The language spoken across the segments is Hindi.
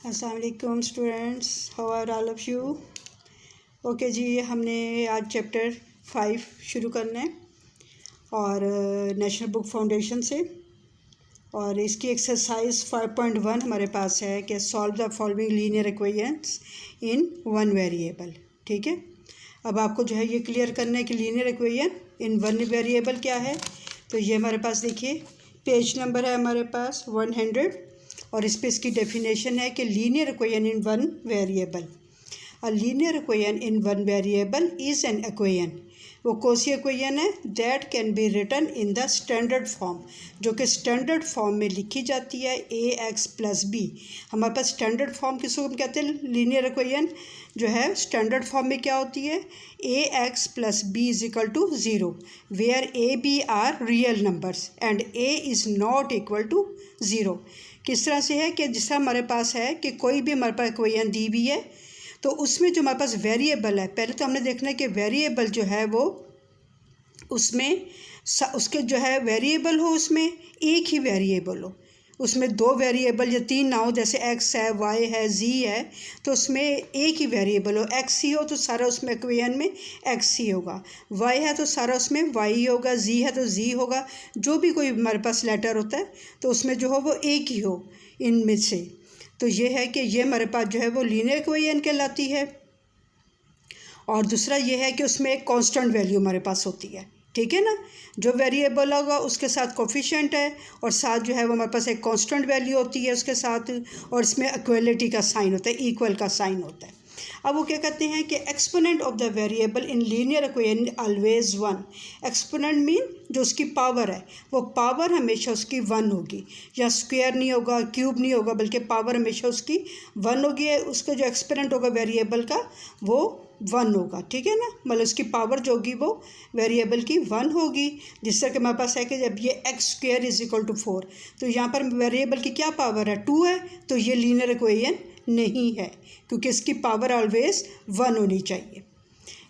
अस्सलाम वालेकुम students, how are all of you. Okay जी, हमने आज चैप्टर 5 शुरू करना है और नेशनल बुक फाउंडेशन से। और इसकी एक्सरसाइज 5.1 हमारे पास है कि solve the following linear equations in one variable. ठीक है, अब आपको जो है ये क्लियर करना है कि linear equation in one variable क्या है। तो ये हमारे पास देखिए पेज नंबर है हमारे पास 100 और इस पर इसकी डेफिनेशन है कि linear equation in one variable. A linear equation in one variable is an equation, वो कौन सी इक्वेशन है, that can be written in the standard form, जो कि स्टैंडर्ड फॉर्म में लिखी जाती है ax प्लस बी। हमारे पास स्टैंडर्ड फॉर्म किसको हम कहते हैं, लीनियर इक्वेशन जो है स्टैंडर्ड फॉर्म में क्या होती है, ax plus B is equal to 0 where a b are real numbers and a is not equal to 0। किस तरह से है कि जिसका हमारे पास है कि कोई भी हमारे पास इक्वेशन दी हुई है तो उसमें जो हमारे पास वेरिएबल है, पहले तो हमने देखना है कि वेरिएबल जो है वो उसमें उसके जो है वेरिएबल हो, उसमें एक ही वेरिएबल हो, उसमें दो वेरिएबल या तीन ना हो, जैसे x है, y है, z है, तो उसमें एक ही वेरिएबल हो। x ही हो तो सारा उसमें इक्वेशन में x ही होगा, y है तो सारा उसमें y होगा, z है तो z होगा। जो भी कोई हमारे पास लेटर होता है तो उसमें जो हो वो एक ही हो इनमें से। तो ये है कि ये हमारे पास जो है वो लीनियर इक्वेशन कहलाती है। और दूसरा ये है कि उसमें एक कांस्टेंट वैल्यू हमारे पास होती है। ठीक है ना, जो वेरिएबल होगा उसके साथ कोफिशिएंट है और साथ जो है वो हमारे पास एक कांस्टेंट वैल्यू होती है उसके साथ, और इसमें इक्वलिटी का साइन होता है, इक्वल का साइन होता है। अब वो क्या कहते हैं कि exponent of the variable in linear equation always 1। Exponent mean जो उसकी पावर है वो पावर हमेशा उसकी 1 होगी, या स्क्वायर नहीं होगा, क्यूब नहीं होगा, बल्कि पावर हमेशा उसकी 1 होगी। उसका जो एक्सपोनेंट होगा वेरिएबल का वो 1 होगा। ठीक है ना, मतलब उसकी पावर जो होगी वो वेरिएबल की 1 होगी। जिस तरह के हमारे पास है कि जब ये x square is equal to 4, तो यहाँ पर वेरिएबल की क्या पावर है, 2 है, तो ये लीनियर इक्वेशन नहीं है क्योंकि इसकी पावर ऑलवेज 1 होनी चाहिए।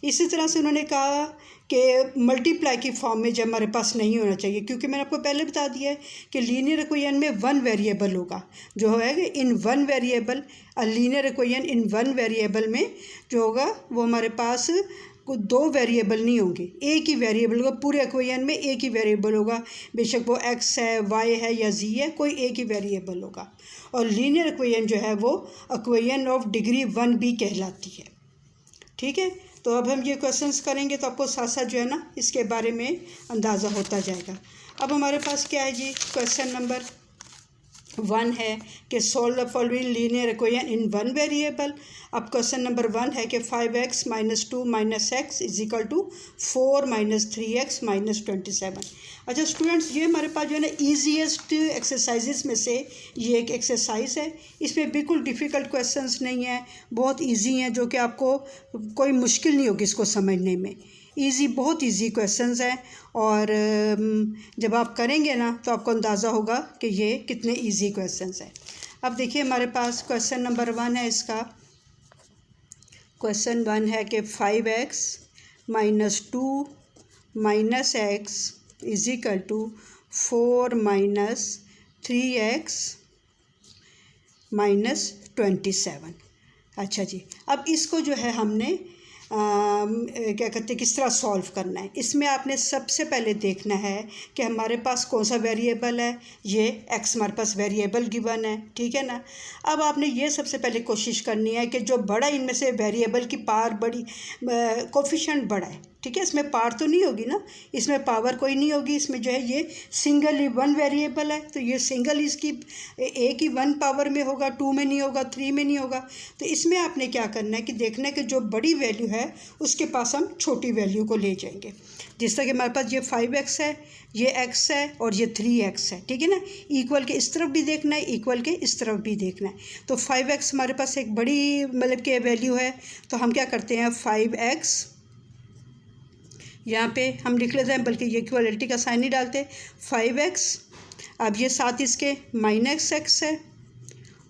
इसी तरह से उन्होंने कहा कि मल्टीप्लाई की फॉर्म में जब हमारे पास नहीं होना चाहिए, क्योंकि मैंने आपको पहले बता दिया है कि लीनियर इक्वेशन में 1 वेरिएबल होगा, जो है कि इन 1 variable, linear equation in 1 variable में जो होगा वो हमारे पास दो वेरिएबल नहीं होंगे, एक ही वेरिएबल होगा। पूरे इक्वेशन में एक ही वेरिएबल होगा, बेशक वो x है, y है या z है, कोई एक ही वेरिएबल होगा। और लीनियर इक्वेशन जो है वो इक्वेशन ऑफ डिग्री 1 भी कहलाती है। ठीक है, तो अब हम ये क्वेश्चंस करेंगे तो आपको साथ साथ जो है ना इसके बारे में अंदाज़ा होता जाएगा। अब हमारे पास क्या है जी, क्वेश्चन नंबर 1 है कि solve the following linear equation in 1 variable. अब क्वेश्चन नंबर 1 है कि 5x minus 2 minus x is equal to 4 minus 3x minus 27। अच्छा स्टूडेंट्स, ये हमारे पास जो है ना ईजीएस्ट एक्सरसाइजेस में से ये एक एक्सरसाइज है। इसमें बिल्कुल डिफ़िकल्ट क्वेश्चंस नहीं है, बहुत इजी हैं, जो कि आपको कोई मुश्किल नहीं होगी इसको समझने में। इजी, बहुत इजी क्वेश्चंस हैं और जब आप करेंगे ना तो आपको अंदाज़ा होगा कि ये कितने इजी क्वेश्चंस हैं। अब देखिए हमारे पास क्वेश्चन नंबर 1 है, इसका क्वेश्चन 1 है कि 5x minus 2 minus x is equal to 4 minus 3x minus 27। अच्छा जी, अब इसको जो है हमने क्या कहते हैं किस तरह सॉल्व करना है। इसमें आपने सबसे पहले देखना है कि हमारे पास कौन सा वेरिएबल है, ये x हमारे पास वेरिएबल गिवन है। ठीक है ना, अब आपने ये सबसे पहले कोशिश करनी है कि जो बड़ा इनमें से वेरिएबल की पावर बड़ी, कोफिशिएंट बड़ा है। ठीक है, इसमें पावर तो नहीं होगी ना, इसमें पावर कोई नहीं होगी, इसमें जो है ये सिंगल ही 1 वेरिएबल है, तो ये सिंगल इसकी एक ही 1 पावर में होगा, 2 में नहीं होगा, 3 में नहीं होगा। तो इसमें आपने क्या करना है कि देखना है कि जो बड़ी वैल्यू है उसके पास हम छोटी वैल्यू को ले जाएंगे। जिस तरह कि हमारे पास ये 5x है, ये x है और ये 3x है। ठीक है ना, इक्वल के इस तरफ भी देखना है, इक्वल के इस तरफ भी देखना है। तो 5x हमारे पास एक बड़ी मतलब कि वैल्यू है, तो हम क्या करते हैं 5x यहाँ पे हम लिख लेते हैं, बल्कि ये इक्वलिटी का साइन नहीं डालते, 5x। अब ये साथ इसके माइनस x है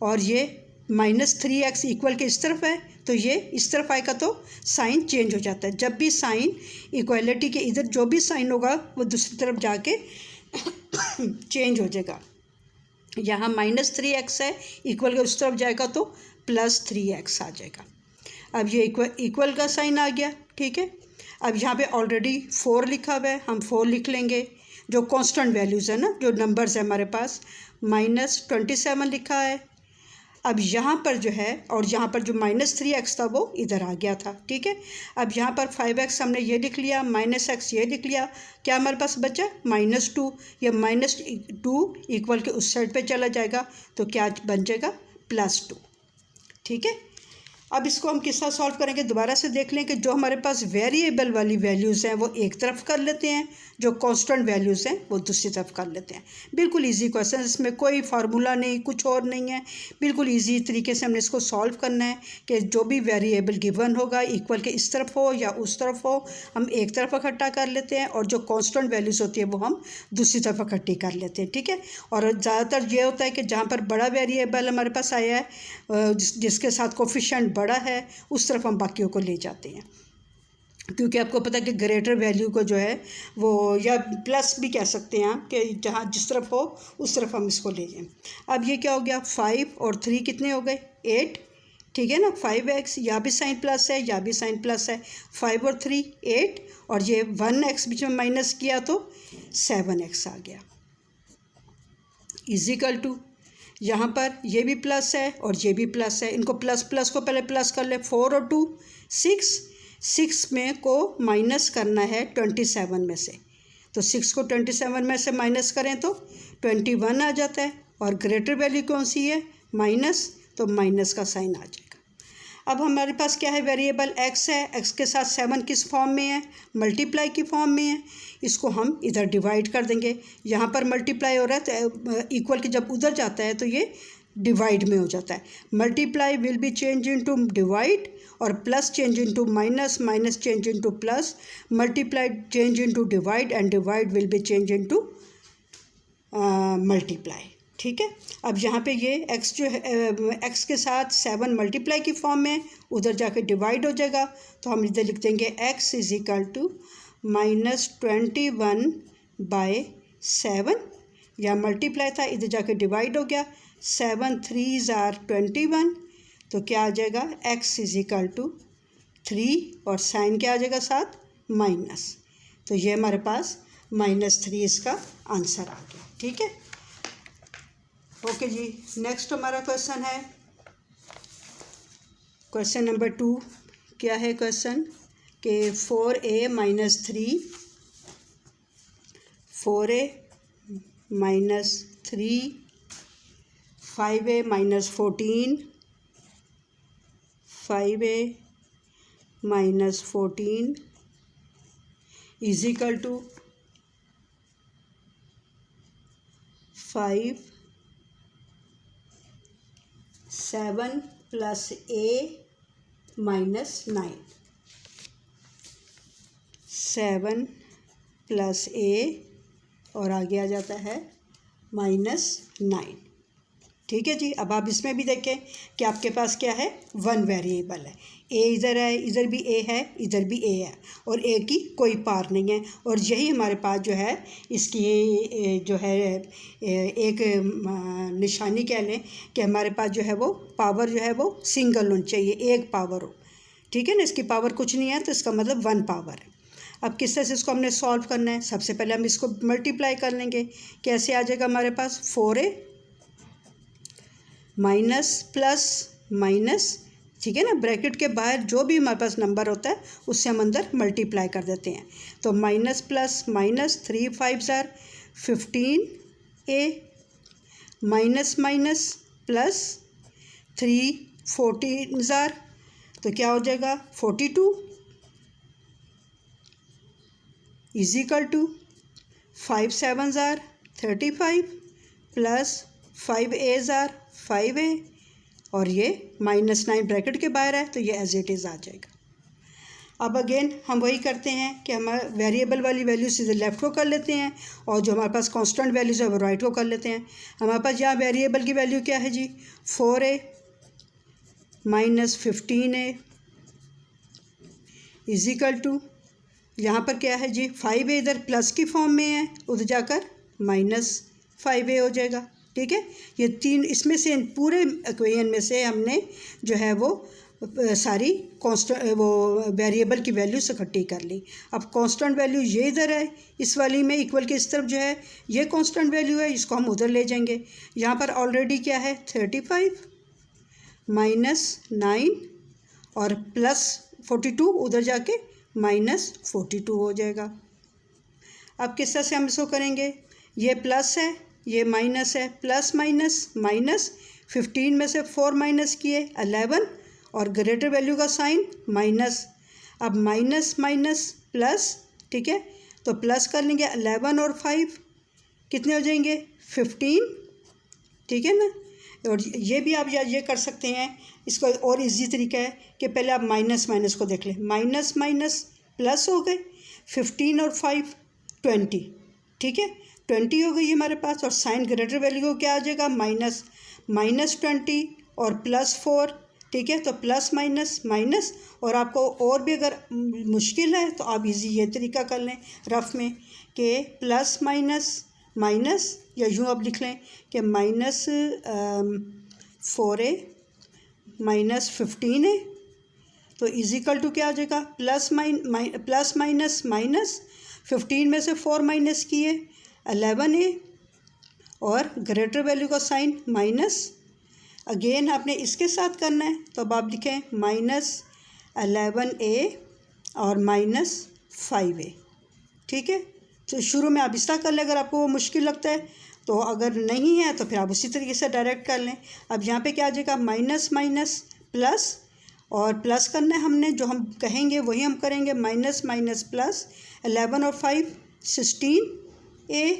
और ये माइनस 3x इक्वल के इस तरफ है, तो ये इस तरफ आएगा तो साइन चेंज हो जाता है। जब भी साइन इक्वलिटी के इधर जो भी साइन होगा वो दूसरी तरफ जाके चेंज हो जाएगा। यहाँ -3x है, इक्वल के उस तरफ जाएगा तो +3x आ जाएगा। अब ये इक्वल का साइन आ गया, ठीक है। अब यहाँ पे ऑलरेडी 4 लिखा हुआ है, हम 4 लिख लेंगे, जो कांस्टेंट वैल्यूज़ है ना, जो नंबर्स है हमारे पास। -27 लिखा है। अब यहाँ पर जो है, और यहाँ पर जो -3x था वो इधर आ गया था, ठीक है। अब यहाँ पर 5x हमने ये लिख लिया, -x ये लिख लिया, क्या हमारे पास बचा -2। ये -2 इक्वल के उस साइड पे चला जाएगा तो क्या बन जाएगा +2, ठीक है। अब इसको हम किस तरह सॉल्व करेंगे, दोबारा से देख लें कि जो हमारे पास वेरिएबल वाली वैल्यूज़ हैं वो एक तरफ कर लेते हैं, जो कांस्टेंट वैल्यूज़ हैं वो दूसरी तरफ कर लेते हैं। बिल्कुल इजी क्वेश्चन, इसमें कोई फार्मूला नहीं, कुछ और नहीं है, बिल्कुल इजी तरीके से हमने इसको सॉल्व करना है कि जो भी वेरिएबल गिवन होगा इक्वल के इस तरफ हो या उस तरफ हो, हम एक तरफ इकट्ठा कर लेते हैं, और जो कांस्टेंट वैल्यूज़ होती है वो हम दूसरी तरफ इकट्ठी कर लेते हैं, ठीक है। और ज़्यादातर ये होता है कि जहाँ पर बड़ा वेरिएबल हमारे पास आया है, जिसके साथ कोफिशिएंट बड़ा है, उस तरफ हम बाकियों को ले जाते हैं, क्योंकि आपको पता है कि ग्रेटर वैल्यू को जो है वो, या प्लस भी कह सकते हैं आप, कि जहाँ जिस तरफ हो उस तरफ हम इसको ले जाएं। अब ये क्या हो गया, 5 और 3 कितने हो गए, 8, ठीक है ना। 5x, यहाँ भी साइन प्लस है, यहाँ भी साइन प्लस है, 5 और 3 8, और ये 1x बीच में माइनस किया तो 7x आ गया, इजिकल टू, यहाँ पर ये भी प्लस है और ये भी प्लस है, इनको प्लस प्लस को पहले प्लस कर ले, 4 और 2 6, 6 में को माइनस करना है 27 में से, तो 6 को 27 में से माइनस करें तो 21 आ जाता है, और ग्रेटर वैल्यू कौन सी है, माइनस, तो माइनस का साइन आ जाएगा। अब हमारे पास क्या है, वेरिएबल x है, x के साथ 7 किस फॉर्म में है, मल्टीप्लाई की फॉर्म में है, इसको हम इधर डिवाइड कर देंगे। यहाँ पर मल्टीप्लाई हो रहा है तो इक्वल के जब उधर जाता है तो ये डिवाइड में हो जाता है। Multiply will be change into divide, और plus change into minus, minus change into plus, multiply change into divide, and divide will be change into multiply, ठीक है। अब यहाँ पे ये x जो है, x के साथ 7 मल्टीप्लाई की फॉर्म में, उधर जाके डिवाइड हो जाएगा, तो हम इधर लिख देंगे x इज इक्वल टू -21/7, या मल्टीप्लाई था, इधर जाके डिवाइड हो गया, 7 3s are 21, तो क्या आ जाएगा, x इज इक्वल टू 3, और साइन क्या आ जाएगा साथ, माइनस, तो ये हमारे पास -3 इसका आंसर आ गया, ठीक है। ओके जी, नेक्स्ट हमारा क्वेश्चन है क्वेश्चन नंबर 2। क्या है क्वेश्चन कि 4a - 3, 4a - 3, 5a - 14, 5a - 14 is equal to 5 7 + a - 9, 7 + a और आगे आ जाता है -9, ठीक है जी। अब आप इसमें भी देखें कि आपके पास क्या है, 1 वेरिएबल है, a इधर है, इधर भी a है, इधर भी a है, और a की कोई पार नहीं है, और यही हमारे पास जो है इसकी जो है एक निशानी कह लें कि हमारे पास जो है वो पावर जो है वो सिंगल होनी चाहिए, एक पावर हो, ठीक है ना। इसकी पावर कुछ नहीं है तो इसका मतलब 1 पावर है। अब किस तरह से इसको हमने सॉल्व करना है, सबसे पहले हम इसको मल्टीप्लाई कर लेंगे, कैसे आ जाएगा हमारे पास, 4a माइनस प्लस माइनस, ठीक है ना, ब्रैकेट के बाहर जो भी हमारे पास नंबर होता है उससे हम अंदर मल्टीप्लाई कर देते हैं, तो minus plus minus, 3 5s are 15a, minus minus plus, 3 14s are, तो क्या हो जाएगा 42 is equal to 5 7s are 35 plus 5a's are 5a, और ये -9 ब्रैकेट के बाहर है तो ये एज इट इज़ आ जाएगा। अब अगेन हम वही करते हैं कि हमारे वेरिएबल वाली वैल्यू सीधे लेफ़्ट को कर लेते हैं, और जो हमारे पास कांस्टेंट वैल्यूज़ है वो राइट को कर लेते हैं। हमारे पास यहाँ वेरिएबल की वैल्यू क्या है जी, 4a - 15a is equal to, यहाँ पर क्या है जी, 5a इधर प्लस की फॉर्म में है, उधर जाकर -5a हो जाएगा, ठीक है। ये तीन इसमें से पूरे इक्वेशन में से हमने जो है वो सारी कांस्टेंट वो वेरिएबल की वैल्यूज इकट्ठी कर ली। अब कांस्टेंट वैल्यू ये इधर है इस वाली में, इक्वल के इस तरफ जो है ये कांस्टेंट वैल्यू है, इसको हम उधर ले जाएंगे। यहाँ पर ऑलरेडी क्या है 35 -9 और +42, उधर जाके -42 हो जाएगा। अब किस तरह से हम इसको करेंगे, ये प्लस है ये माइनस है, प्लस माइनस माइनस, 15 में से 4 माइनस किए 11 और ग्रेटर वैल्यू का साइन माइनस। अब माइनस माइनस प्लस, ठीक है, तो प्लस कर लेंगे 11 और 5 कितने हो जाएंगे 15, ठीक है ना। और ये भी आप ये कर सकते हैं, इसका और इजी तरीका है कि पहले आप माइनस माइनस को देख लें, माइनस माइनस प्लस हो गए, 15 और 5 20, ठीक है, 20 हो गई हमारे पास। और साइन ग्रेटर वैल्यू को क्या आ जाएगा -20 और +4, ठीक है, तो प्लस माइनस माइनस। और आपको और भी अगर मुश्किल है तो आप इजी ये तरीका कर लें रफ में कि प्लस माइनस माइनस, या यूँ आप लिख लें कि -4a -15a, तो इजिकल टू क्या आ जाएगा प्लस माइनस माइनस, 15 में से 4 माइनस किए 11a और ग्रेटर वैल्यू का साइन माइनस। अगेन आपने इसके साथ करना है, तो अब आप लिखें -11a और -5a, ठीक है। तो शुरू में आप इस तरह कर लें अगर आपको वो मुश्किल लगता है, तो अगर नहीं है तो फिर आप उसी तरीके से डायरेक्ट कर लें। अब यहाँ पे क्या आ जाएगा माइनस माइनस प्लस, और प्लस करना है हमने, जो हम कहेंगे वही हम करेंगे, माइनस माइनस प्लस, 11 और 5 16a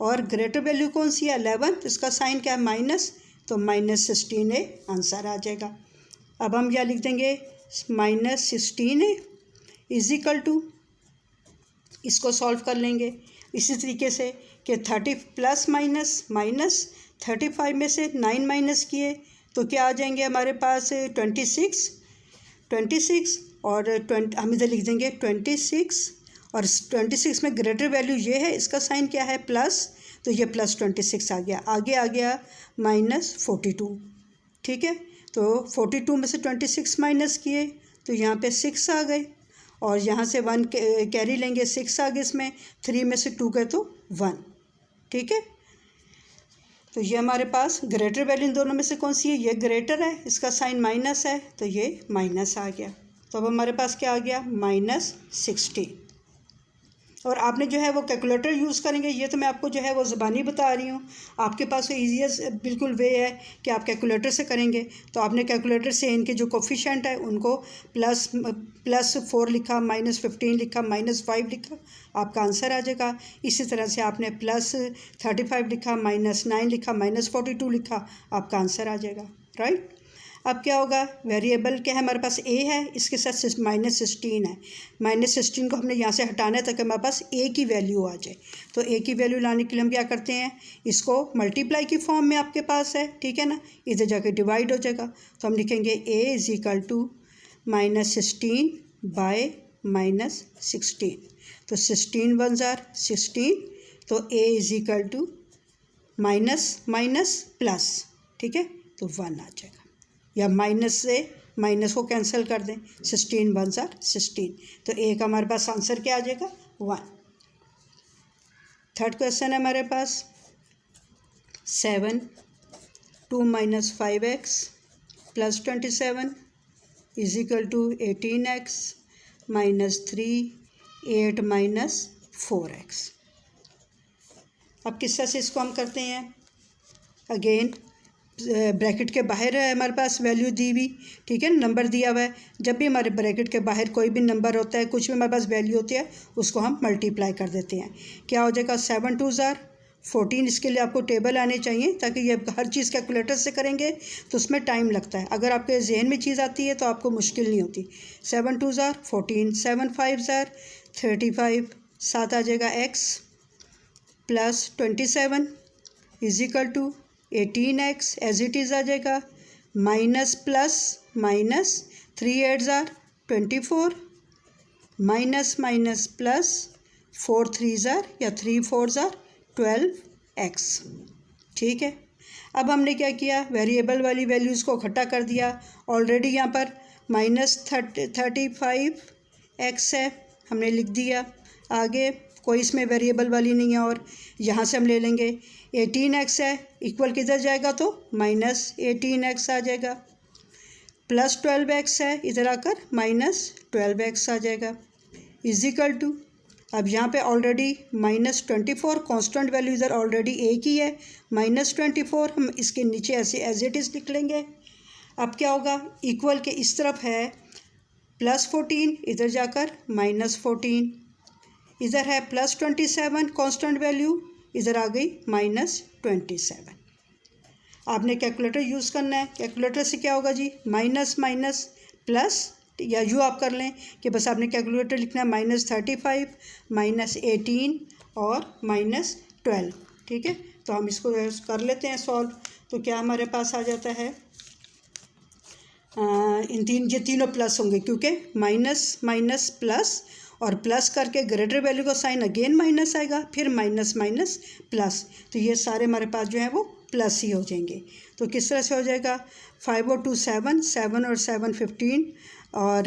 और ग्रेटर वैल्यू कौन सी है 11, तो इसका साइन क्या है माइनस, तो -16a आंसर आ जाएगा। अब हम क्या लिख देंगे -16a इजिकल टू, इसको सॉल्व कर लेंगे इसी तरीके से कि 30 प्लस माइनस माइनस, 35 में से 9 माइनस किए तो क्या आ जाएंगे हमारे पास 26 और 20, हम इधर लिख देंगे 26 और 26 में ग्रेटर वैल्यू ये है, इसका साइन क्या है प्लस, तो ये +26 आ गया, आगे आ गया -42, ठीक है। तो 42 में से 26 माइनस किए तो यहाँ पे 6 आ गए, और यहाँ से 1 कैरी लेंगे, 6 आ गए इसमें, 3 में से 2 गए तो 1, ठीक है। तो ये हमारे पास ग्रेटर वैल्यू इन दोनों में से कौन सी है, ये ग्रेटर है, इसका साइन माइनस है, तो ये माइनस आ गया। तो अब हमारे पास क्या आ गया -60। और आपने जो है वो कैलकुलेटर यूज़ करेंगे, ये तो मैं आपको जो है वो ज़बानी बता रही हूँ, आपके पास ईजीएस्ट बिल्कुल वे है कि आप कैलकुलेटर से करेंगे। तो आपने कैलकुलेटर से इनके जो कोफिशिएंट है उनको +4 लिखा, -15 लिखा, -5 लिखा, आपका आंसर आ जाएगा। इसी तरह से आपने +35 लिखा, -9 लिखा, -42 लिखा, आपका आंसर आ जाएगा, राइट। अब क्या होगा, वेरिएबल क्या है हमारे पास a है, इसके साथ -16 है, -16 को हमने यहाँ से हटाना है ताकि हमारे पास a की वैल्यू आ जाए। तो a की वैल्यू लाने के लिए हम क्या करते हैं, इसको मल्टीप्लाई की फॉर्म में आपके पास है, ठीक है ना, इधर जाके डिवाइड हो जाएगा। तो हम लिखेंगे a = -16 बाय -16, तो 16 × 16, तो a = माइनस माइनस प्लस, ठीक है, तो 1 आ जाएगा, या माइनस से माइनस को कैंसिल कर दें, 16 × 16, तो a का हमारे पास आंसर क्या आ जाएगा 1। थर्ड क्वेश्चन है हमारे पास 7 2 - 5x + 27 = 18x - 3 8 - 4x। अब किस तरह से इसको हम करते हैं, अगेन ब्रैकेट के बाहर है हमारे पास वैल्यू दी हुई, ठीक है, नंबर दिया हुआ है। जब भी हमारे ब्रैकेट के बाहर कोई भी नंबर होता है, कुछ भी हमारे पास वैल्यू होती है, उसको हम मल्टीप्लाई कर देते हैं। क्या हो जाएगा 7 × 2 = 14, इसके लिए आपको टेबल आने चाहिए, ताकि ये हर चीज़ कैलकुलेटर से करेंगे तो उसमें टाइम लगता है। अगर आपके जहन में चीज़ आती है तो आपको मुश्किल नहीं होती। 7 × 2 = 14, 7 × 5 = 35, 7 आ जाएगा x + 27 = 18x, as it is आ जाएगा, minus plus minus, 3 8 = 24, minus minus plus, 4 3 = या 3 4 = 12x, ठीक है। अब हमने क्या किया, वेरिएबल वाली वैल्यूज़ को इकट्ठा कर दिया। ऑलरेडी यहाँ पर -35x है, हमने लिख दिया। आगे कोई इसमें वेरिएबल वाली नहीं है, और यहाँ से हम ले लेंगे 18x है, इक्वल किधर जाएगा तो -18x आ जाएगा। +12x है, इधर आकर -12x आ जाएगा, इजिकल टू, अब यहाँ पे ऑलरेडी -24 कांस्टेंट वैल्यू इधर ऑलरेडी एक ही है, -24 हम इसके नीचे ऐसे एज इट इज़ लिख लेंगे। अब क्या होगा, इक्वल के इस तरफ है +14, इधर जाकर -14, इधर है +27 कांस्टेंट वैल्यू, इधर आ गई -27। आपने कैलकुलेटर यूज़ करना है। कैलकुलेटर से क्या होगा जी, माइनस माइनस प्लस, या यूँ आप कर लें कि बस आपने कैलकुलेटर लिखना है -35 -18 और -12। ठीक है, तो हम इसको कर लेते हैं सॉल्व। तो क्या हमारे पास आ जाता है, ये तीनों प्लस होंगे, क्योंकि माइनस माइनस प्लस, और प्लस करके ग्रेटर वैल्यू का साइन अगेन माइनस आएगा, फिर माइनस माइनस प्लस, तो ये सारे हमारे पास जो है वो प्लस ही हो जाएंगे। तो किस तरह से हो जाएगा, 5 और 2 7, 7 और 7 15, और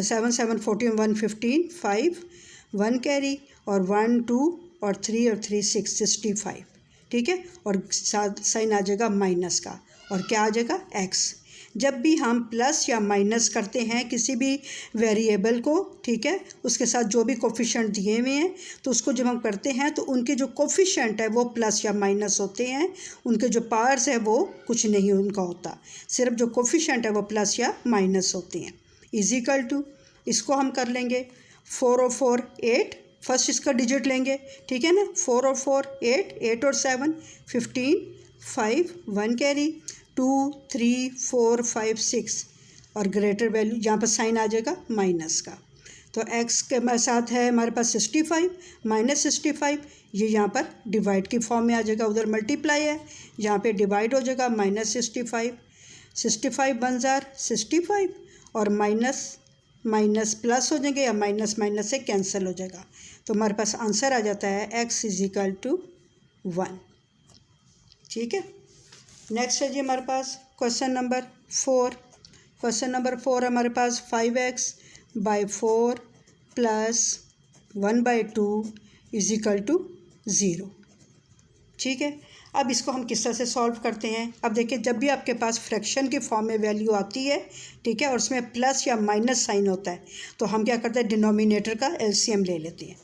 7 7 14 1 15, 5 1 कैरी, और 1 2 और 3 और 3 6 65। ठीक है, और साइन आ जाएगा माइनस का, और क्या आ जाएगा एक्स। जब भी हम प्लस या माइनस करते हैं किसी भी वेरिएबल को, ठीक है, उसके साथ जो भी कोफिशिएंट दिए हुए हैं, तो उसको जब हम करते हैं तो उनके जो कोफिशिएंट है वो प्लस या माइनस होते हैं, उनके जो पावर्स है वो कुछ नहीं उनका होता, सिर्फ जो कोफिशिएंट है वो प्लस या माइनस होते हैं। इजिकल टू, इसको हम कर लेंगे 4 और 4 8, फर्स्ट इसका डिजिट लेंगे, ठीक है ना, 4 और 4 8, 8 और 7 15, 5 1 कैरी, 2 3 4 5 6, और ग्रेटर वैल्यू यहाँ पर साइन आ जाएगा माइनस का। तो x के साथ है हमारे पास 65 -65, ये यहाँ पर डिवाइड की फॉर्म में आ जाएगा, उधर मल्टीप्लाई है, यहाँ पे डिवाइड हो जाएगा -65, 65 1 जार 65, और माइनस माइनस प्लस हो जाएंगे, या माइनस माइनस से कैंसिल हो जाएगा। तो हमारे पास आंसर आ जाता है x = 1। ठीक है, नेक्स्ट है जी हमारे पास क्वेश्चन नंबर 4। क्वेश्चन नंबर 4 हमारे पास 5x / 4 + 1/2 = 0। ठीक है, अब इसको हम किस तरह से सॉल्व करते हैं। अब देखिए, जब भी आपके पास फ्रैक्शन की फॉर्म में वैल्यू आती है, ठीक है, और उसमें प्लस या माइनस साइन होता है, तो हम क्या करते हैं, डिनोमिनेटर का एलसीएम ले लेते हैं।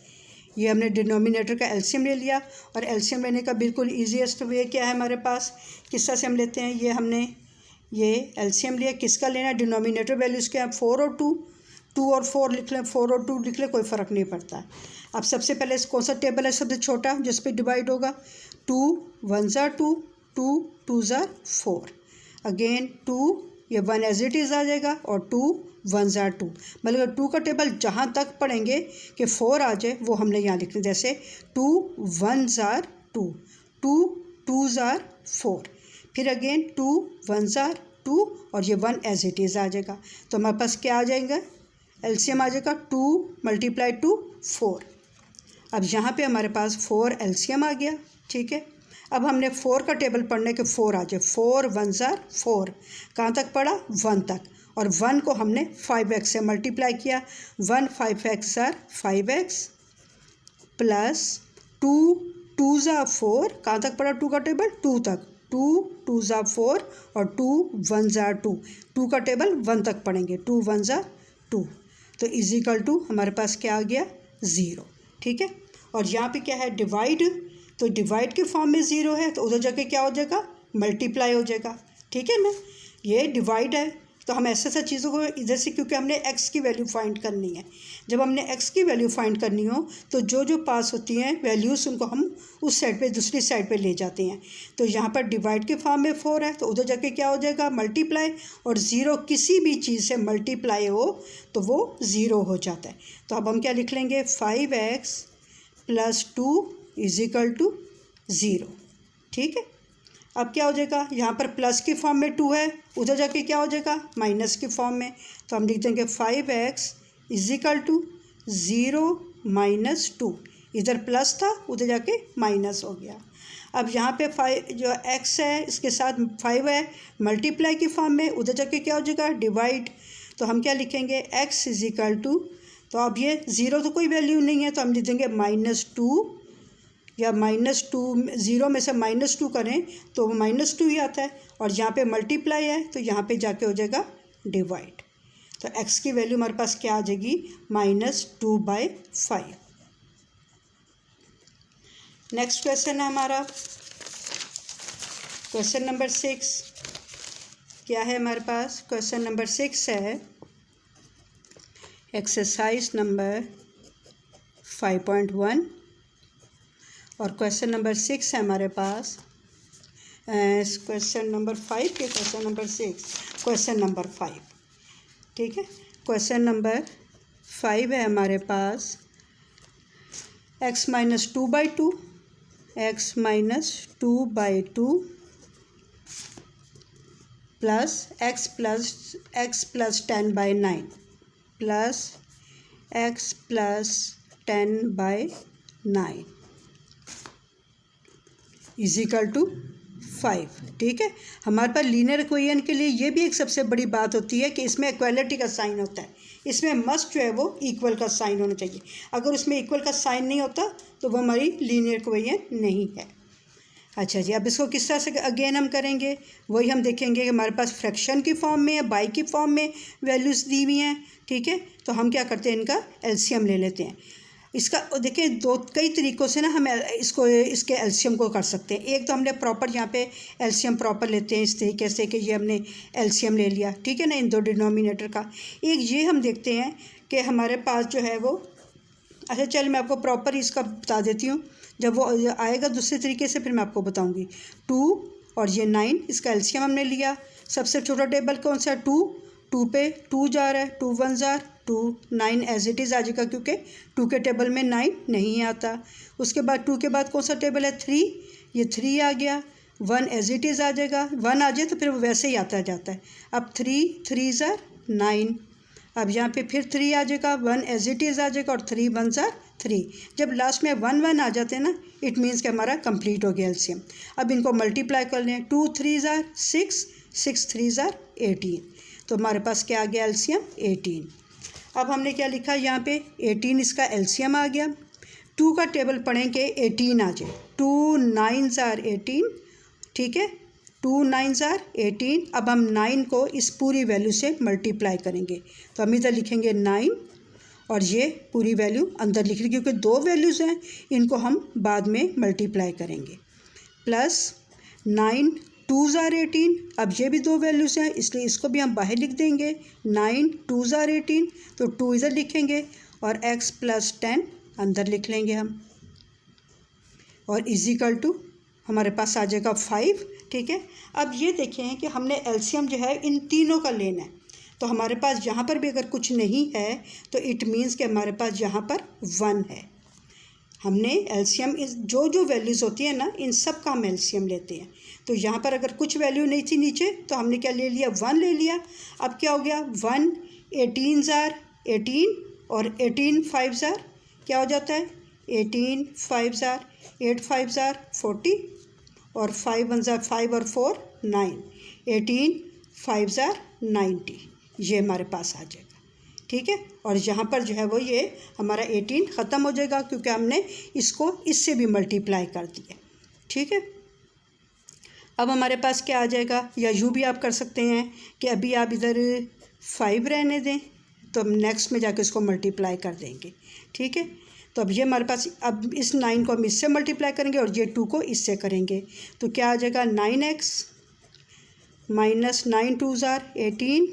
ये हमने डिनोमिनेटर का एलसीएम ले लिया, और एलसीएम लेने का बिल्कुल ईजीएस्ट वे क्या है हमारे पास, किस तरह से हम लेते हैं, ये हमने ये एलसीएम लिया, किसका लेना है, डिनोमिनेटर वैल्यूज़ के, 4 और 2, 2 और 4 लिख लें, 4 और 2 लिख लें, कोई फ़र्क नहीं पड़ता। अब सबसे पहले कौन सा टेबल है सबसे छोटा जिस पे डिवाइड होगा, 2 1 जार 2, 2 2 जार 4, अगेन 2, ये 1 एज इट इज़ आ जाएगा, और 2 1 जार 2, मतलब 2 का टेबल जहाँ तक पढ़ेंगे कि 4 आ जाए वो हमने यहाँ लिखना, जैसे 2 1 जार 2, 2 2 जार 4, फिर अगेन 2 1 जार 2, और ये 1 एज इट इज़ आ जाएगा। तो हमारे पास क्या आ जाएगा, एलसीएम आ जाएगा 2 × 2 4। अब यहाँ पे हमारे पास 4 एलसीएम आ गया। ठीक है, अब हमने 4 का टेबल पढ़ने के 4 आ जाए, 4 1 जार 4, कहाँ तक पढ़ा, 1 तक, और 1 को हमने 5x से मल्टीप्लाई किया, 1 5x jar 5x plus 2 2 jar 4, कहाँ तक पढ़ा 2 का टेबल, 2 तक, 2 2 जार 4, और 2 1 जार 2, 2 का टेबल 1 तक पढ़ेंगे, 2 1 जार 2, तो = हमारे पास क्या आ गया, 0। ठीक है, और यहाँ पे क्या है, डिवाइड, तो डिवाइड के फॉर्म में 0 है, तो उधर जाके क्या हो जाएगा, मल्टीप्लाई हो जाएगा। ठीक है ना, ये डिवाइड है, तो हम ऐसे ऐसे चीज़ों को इधर से, क्योंकि हमने x की वैल्यू फाइंड करनी है, जब हमने x की वैल्यू फाइंड करनी हो तो जो जो पास होती हैं वैल्यूज़, उनको हम उस साइड पे, दूसरी साइड पे ले जाते हैं। तो यहाँ पर डिवाइड के फॉर्म में 4 है, तो उधर जाके क्या हो जाएगा, मल्टीप्लाई, और 0 किसी भी चीज़ से मल्टीप्लाई हो तो वो 0 हो जाता है। तो अब हम क्या लिख लेंगे, 5x + 2 = 0। ठीक है, अब क्या हो जाएगा, यहाँ पर प्लस की फॉर्म में 2 है, उधर जाके क्या हो जाएगा, माइनस की फॉर्म में, तो हम लिख देंगे 5x = 0 - 2, इधर प्लस था उधर जाके माइनस हो गया। अब यहाँ पे 5 जो x है इसके साथ 5 है, मल्टीप्लाई की फॉर्म में, उधर जाके क्या हो जाएगा डिवाइड। तो हम क्या लिखेंगे x इज इक्वल टू, तो अब ये 0 तो कोई वैल्यू नहीं है तो हम लिख देंगे -2 या -2, 0 में से -2 करें तो वो -2 ही आता है, और यहाँ पे मल्टीप्लाई है तो यहाँ पे जाके हो जाएगा डिवाइड। तो x की वैल्यू हमारे पास क्या आ जाएगी -2/5। नेक्स्ट क्वेश्चन है हमारा क्वेश्चन नंबर 6। क्या है हमारे पास? क्वेश्चन नंबर 6 है एक्सरसाइज नंबर 5.1, और क्वेश्चन नंबर 6 है हमारे पास क्वेश्चन नंबर 5 के क्वेश्चन नंबर 6, क्वेश्चन नंबर 5, ठीक है। क्वेश्चन नंबर 5 है हमारे पास x - 2/2, x - 2/2 plus x + 10/9 plus x + 10/9 is equal to 5, ठीक है। हमारे पास लीनियर इक्वेशन के लिए ये भी एक सबसे बड़ी बात होती है कि इसमें इक्वालिटी का साइन होता है, इसमें मस्ट जो है वो इक्वल का साइन होना चाहिए। अगर उसमें इक्वल का साइन नहीं होता तो वो हमारी लीनियर इक्वेशन नहीं है। अच्छा जी, अब इसको किस तरह से अगेन हम करेंगे वही हम देखेंगे कि हमारे पास फ्रैक्शन की फॉर्म में या बाई की फॉर्म में वैल्यूज़ दी हुई हैं, ठीक है। तो हम क्या करते हैं, इनका एलसीएम ले लेते हैं। इसका देखिए कई तरीक़ों से ना हम इसके एलसीएम को कर सकते हैं। एक तो हमने प्रॉपर यहाँ पे एलसीएम प्रॉपर लेते हैं इस तरीके से कि ये हमने एलसीएम ले लिया, ठीक है ना, इन दो डिनोमिनेटर का। एक ये हम देखते हैं कि हमारे पास जो है वो, अच्छा चल मैं आपको प्रॉपर इसका बता देती हूँ, जब वो आएगा दूसरे तरीके से फिर मैं आपको बताऊँगी। 2 और ये 9, इसका एलसीएम हमने लिया। सबसे छोटा टेबल कौन सा? 2 पे 2 जा रहा है, 2 1 जार 2, 9 एज इट इज़ आ जाएगा क्योंकि 2 के टेबल में 9 नहीं आता। उसके बाद 2 के बाद कौन सा टेबल है? 3, ये 3 आ गया। 1 एज इट इज़ आ जाएगा, 1 आ जाए तो फिर वो वैसे ही आता जाता है। अब 3 जार 9, अब यहाँ पे फिर 3 आ जाएगा, 1 एज इट इज़ आ जाएगा, और 3 1 जार 3। जब लास्ट में 1 1 आ जाते हैं ना, इट मीन्स कि हमारा कंप्लीट हो गया एलसीएम। अब इनको मल्टीप्लाई कर लें, 2 3 जार 6, 6 3 जार 18, तो हमारे पास क्या आ गया एलसीएम 18। अब हमने क्या लिखा यहाँ पे 18, इसका एलसीएम आ गया। 2 का टेबल पढ़ें कि 18 आ जाए, 2 9 जार 18, ठीक है, 2 9 जार 18। अब हम 9 को इस पूरी वैल्यू से मल्टीप्लाई करेंगे, तो हम इधर लिखेंगे 9 और ये पूरी वैल्यू अंदर लिख रही, क्योंकि 2 वैल्यूज़ हैं, इनको हम बाद में मल्टीप्लाई करेंगे। प्लस 9 2 जार 18, अब ये भी 2 वैल्यूज़ हैं इसलिए इसको भी हम बाहर लिख देंगे। 9 2 जार 18, तो 2 इधर लिखेंगे और x + 10 अंदर लिख लेंगे हम, और इजिकल टू हमारे पास आ जाएगा 5, ठीक है। अब ये देखें कि हमने एलसीएम जो है इन तीनों का लेना है, तो हमारे पास यहाँ पर भी अगर कुछ नहीं है तो इट मीन्स कि हमारे पास यहाँ पर 1 है। हमने एलसीएम जो जो वैल्यूज़ होती है ना, इन सब का हम एलसीएम लेते हैं। तो यहाँ पर अगर कुछ वैल्यू नहीं थी नीचे तो हमने क्या ले लिया, 1 ले लिया। अब क्या हो गया, 1 18 जार 18 और 18 5 जार क्या हो जाता है, 18 5 जार 8 5 जार 40, और 5 1 जार 5 और 4 9, 18 5 जार 90, ये हमारे पास आ जाएगा, ठीक है। और यहाँ पर जो है वो ये हमारा 18 ख़त्म हो जाएगा क्योंकि हमने इसको इससे भी मल्टीप्लाई कर दिया, ठीक है। अब हमारे पास क्या आ जाएगा, या यूँ भी आप कर सकते हैं कि अभी आप इधर 5 रहने दें तो हम नेक्स्ट में जाकर इसको मल्टीप्लाई कर देंगे, ठीक है। तो अब ये हमारे पास, अब इस 9 को हम इससे मल्टीप्लाई करेंगे और ये 2 को इससे करेंगे, तो क्या आ जाएगा 9x - 9 2 जार 18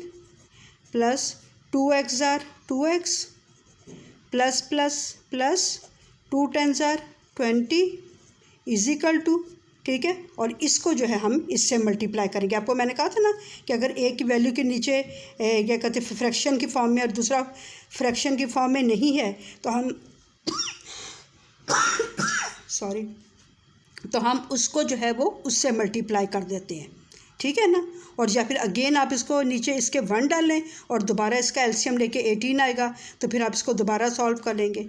प्लस 2x जार 2x प्लस प्लस प्लस 2 10 जार 20 इजिकल टू, ठीक है। और इसको जो है हम इससे मल्टीप्लाई करेंगे। आपको मैंने कहा था ना कि अगर एक की वैल्यू के नीचे क्या कहते हैं फ्रैक्शन की फॉर्म में और दूसरा फ्रैक्शन की फॉर्म में नहीं है तो हम सॉरी, तो हम उसको जो है वो उससे मल्टीप्लाई कर देते हैं, ठीक है ना। और या फिर अगेन आप इसको नीचे इसके 1 डाल लें और दोबारा इसका एलसीएम लेके 18 आएगा, तो फिर आप इसको दोबारा सॉल्व कर लेंगे।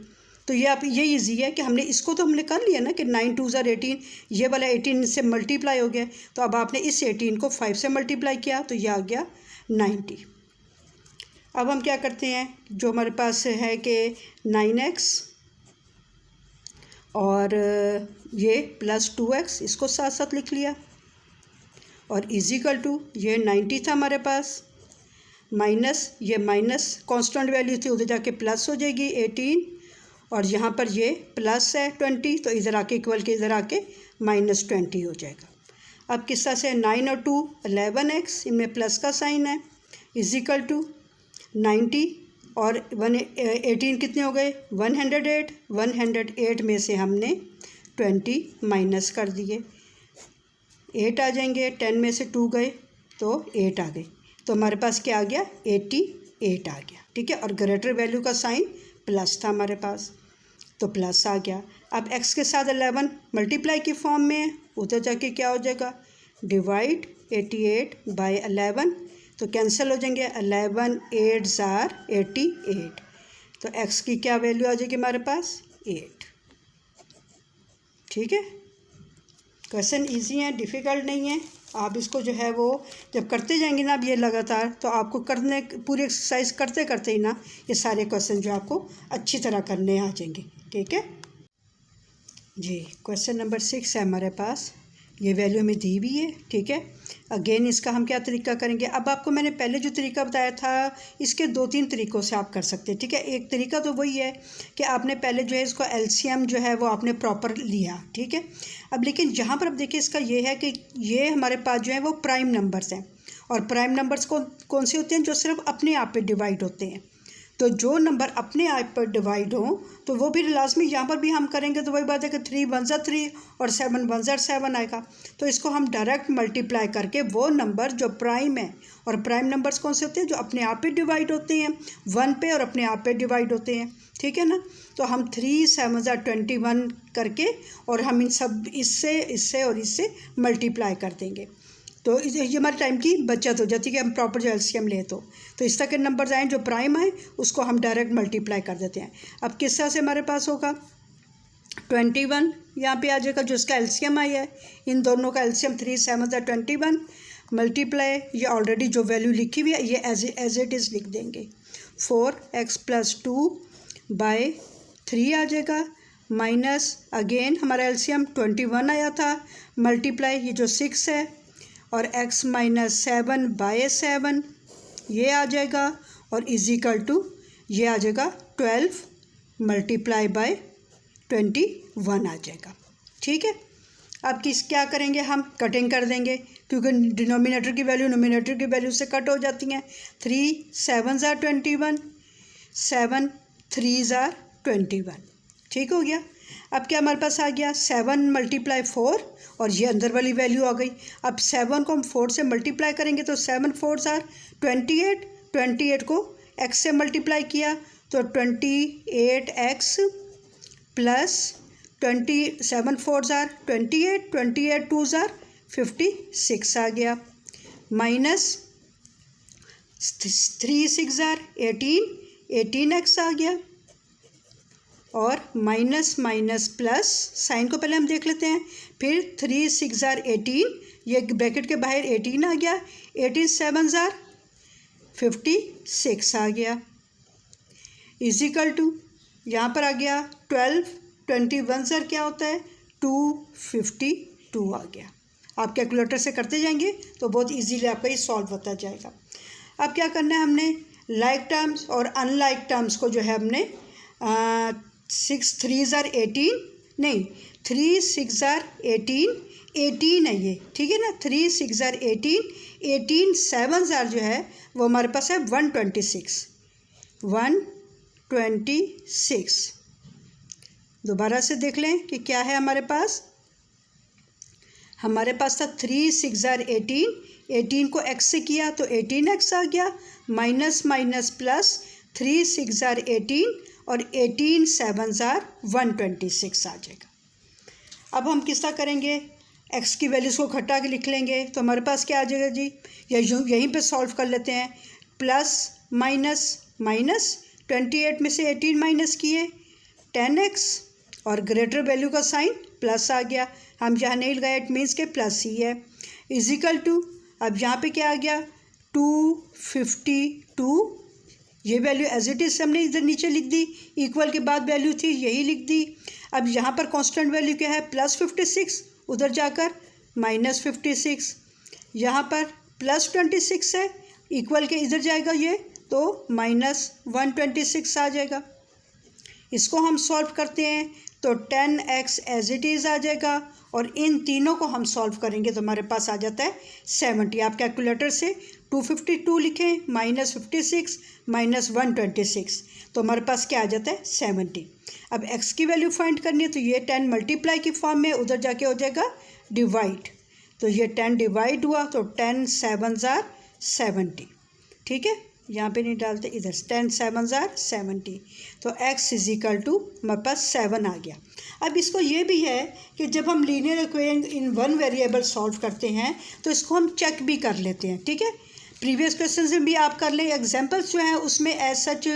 तो ये आप ये ईजी है कि हमने इसको तो हमने कर लिया ना कि 9 2 ज़ार 18, ये वाला 18 से मल्टीप्लाई हो गया। तो अब आपने इस 18 को 5 से मल्टीप्लाई किया तो ये आ गया 90। अब हम क्या करते हैं, जो हमारे पास है कि 9x और ये प्लस 2x, इसको साथ साथ लिख लिया और इजिकल टू ये 90 था हमारे पास, माइनस ये माइनस कांस्टेंट वैल्यू थी उधर जाके प्लस हो जाएगी 18, और यहाँ पर ये प्लस है 20 तो इधर आके इक्वल के इधर आके -20 हो जाएगा। अब किस तरह से 9 और 2 11x, इनमें प्लस का साइन है, इजिकल टू 90 और 18 कितने हो गए 108, 108 में से हमने 20 माइनस कर दिए, 8 आ जाएंगे, 10 में से 2 गए तो 8 आ गए, तो हमारे पास क्या आ गया 88 आ गया। ठीक है, और ग्रेटर वैल्यू का साइन प्लस था हमारे पास तो प्लस आ गया। अब x के साथ 11 मल्टीप्लाई की फॉर्म में है, उधर जाके क्या हो जाएगा डिवाइड 88 बाय 11, तो कैंसिल हो जाएंगे, 11 8 ज़ार 88, तो x की क्या वैल्यू आ जाएगी हमारे पास 8। ठीक है, क्वेश्चन इजी है, डिफ़िकल्ट नहीं है। आप इसको जो है वो जब करते जाएंगे ना अब ये लगातार, तो आपको करने पूरी एक्सरसाइज करते करते ही ना ये सारे क्वेश्चन जो आपको अच्छी तरह करने आ जाएंगे। ठीक है जी, क्वेश्चन नंबर 6 है हमारे पास, ये वैल्यू हमें दी हुई है। ठीक है, अगेन इसका हम क्या तरीका करेंगे, अब आपको मैंने पहले जो तरीका बताया था इसके 2-3 तरीक़ों से आप कर सकते हैं। ठीक है, एक तरीका तो वही है कि आपने पहले जो है इसको एलसीएम जो है वो आपने प्रॉपर लिया। ठीक है, अब लेकिन जहाँ पर अब देखिए इसका ये है कि ये हमारे पास जो है वो प्राइम नंबर्स हैं, और प्राइम नंबर्स कौन से होते हैं, जो सिर्फ अपने आप पे डिवाइड होते हैं। तो जो नंबर अपने आप पर डिवाइड हो तो वो भी लाजमी यहाँ पर भी हम करेंगे, तो वही बात है कि 3 1 ज़ा 3 और 7 1 ज़ा 7 आएगा। तो इसको हम डायरेक्ट मल्टीप्लाई करके वो नंबर जो प्राइम है, और प्राइम नंबर्स कौन से होते हैं जो अपने आप पे डिवाइड होते हैं 1 पे और अपने आप पे डिवाइड होते हैं। ठीक है ना, तो हम 3 7 ज़ा 21 करके और हम इन सब इससे और इससे मल्टीप्लाई कर देंगे, तो ये हमारे टाइम की बचत हो जाती है कि हम प्रॉपर जो एलसीएम ले तो इस तरह के नंबर्स आए जो प्राइम आए उसको हम डायरेक्ट मल्टीप्लाई कर देते हैं। अब किस तरह से हमारे पास होगा 21 यहाँ पे आ जाएगा, जो इसका एलसीएम आया है, इन दोनों का एलसीएम 3 7 ज़ा 21 मल्टीप्लाई, ये ऑलरेडी जो वैल्यू लिखी हुई है ये एज इट इज़ लिख देंगे, 4x + 2 बाय 3 आ जाएगा, माइनस अगेन हमारा एलसीएम 21 आया था, मल्टीप्लाई ये जो 6 है और x - 7 बाय 7 ये आ जाएगा, और इजिकल टू ये आ जाएगा 12 मल्टीप्लाई बाय 21 आ जाएगा। ठीक है, अब क्या करेंगे, हम कटिंग कर देंगे क्योंकि डिनोमिनेटर की वैल्यू नोमिनेटर की वैल्यू से कट हो जाती हैं। 3 7 ज़ा 21, 7 3 ज़ा 21। ठीक हो गया, अब क्या हमारे पास आ गया 7 × 4 और ये अंदर वाली वैल्यू आ गई। अब 7 को हम 4 से मल्टीप्लाई करेंगे तो 7 4 ज़ार 28, 28 को x से मल्टीप्लाई किया तो 28x प्लस 7 4 ज़ार 28, 28 2 ज़ार 56 आ गया, माइनस 3 6 ज़ार 18, 18x आ गया, और माइनस माइनस प्लस साइन को पहले हम देख लेते हैं, फिर 3 6 ज़ार 18, ये ब्रैकेट के बाहर 18 आ गया, 18 7 ज़ार 56 आ गया, इजिकल टू यहाँ पर आ गया 12 21 ज़ार क्या होता है 252 आ गया। आप कैलकुलेटर से करते जाएंगे तो बहुत इजीली आपका ये सॉल्व होता जाएगा। अब क्या करना है, हमने लाइक टर्म्स और अनलाइक टर्म्स को जो है हमने 6 3 ज़ार 18 नहीं 3 6 ज़ार 18 18 है ये, ठीक है ना, 3 6 ज़ार 18 18 7 ज़ार जो है वो हमारे पास है 126 126। दोबारा से देख लें कि क्या है हमारे पास था 3 6 ज़ार 18, 18 को x से किया तो 18x आ गया, माइनस माइनस प्लस 3 6 ज़ार 18 और 18 7 ज़ार 126 आ जाएगा। अब हम किस तरह करेंगे, x की वैल्यूज़ को घटा के लिख लेंगे तो हमारे पास क्या आ जाएगा जी, यहीं पे सॉल्व कर लेते हैं, प्लस माइनस माइनस 28 में से 18 माइनस किए 10x और ग्रेटर वैल्यू का साइन प्लस आ गया, हम यहाँ नहीं लगाया, इट मीन्स के प्लस ही है, इजिकल टू अब यहाँ पे क्या आ गया 252, ये वैल्यू एज इट इज़ हमने इधर नीचे लिख दी, इक्वल के बाद वैल्यू थी यही लिख दी। अब यहाँ पर कांस्टेंट वैल्यू क्या है +56, उधर जाकर -56, यहाँ पर +26 है, इक्वल के इधर जाएगा ये तो -126 आ जाएगा। इसको हम सॉल्व करते हैं तो 10x एज इट इज़ आ जाएगा और इन तीनों को हम सॉल्व करेंगे तो हमारे पास आ जाता है 70। आप कैलकुलेटर से 252 लिखें -56 -126 तो हमारे पास क्या आ जाता है 70। अब x की वैल्यू फाइंड करनी है तो ये 10 मल्टीप्लाई की फॉर्म में, उधर जाके हो जाएगा डिवाइड, तो ये 10 डिवाइड हुआ तो 10 7s are 70, ठीक है, यहाँ पे नहीं डालते, इधर 10 7s are 70, तो x इजिकल टू हमारे पास 7 आ गया। अब इसको ये भी है कि जब हम linear equation in one variable solve करते हैं तो इसको हम चेक भी कर लेते हैं, ठीक है, प्रीवियस क्वेश्चन में भी आप कर लें। एग्जांपल्स जो हैं उसमें एज सच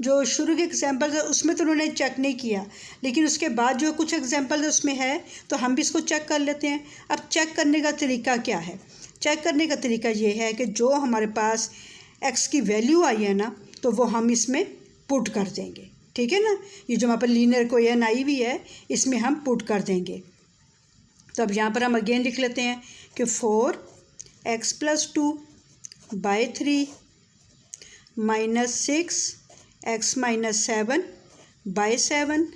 जो शुरू के एग्जांपल्स है उसमें तो उन्होंने चेक नहीं किया, लेकिन उसके बाद जो कुछ एग्जांपल उसमें है तो हम भी इसको चेक कर लेते हैं। अब चेक करने का तरीका क्या है, चेक करने का तरीका ये है कि जो हमारे पास x की वैल्यू आई है ना तो वो हम इसमें पुट कर देंगे, ठीक है ना, ये जो हमारे पास लीनियर इक्वेशन आई हुई है इसमें हम पुट कर देंगे। तो अब यहाँ पर हम अगेन लिख लेते हैं कि 4x + 2 by 3 -6x - 7 by 7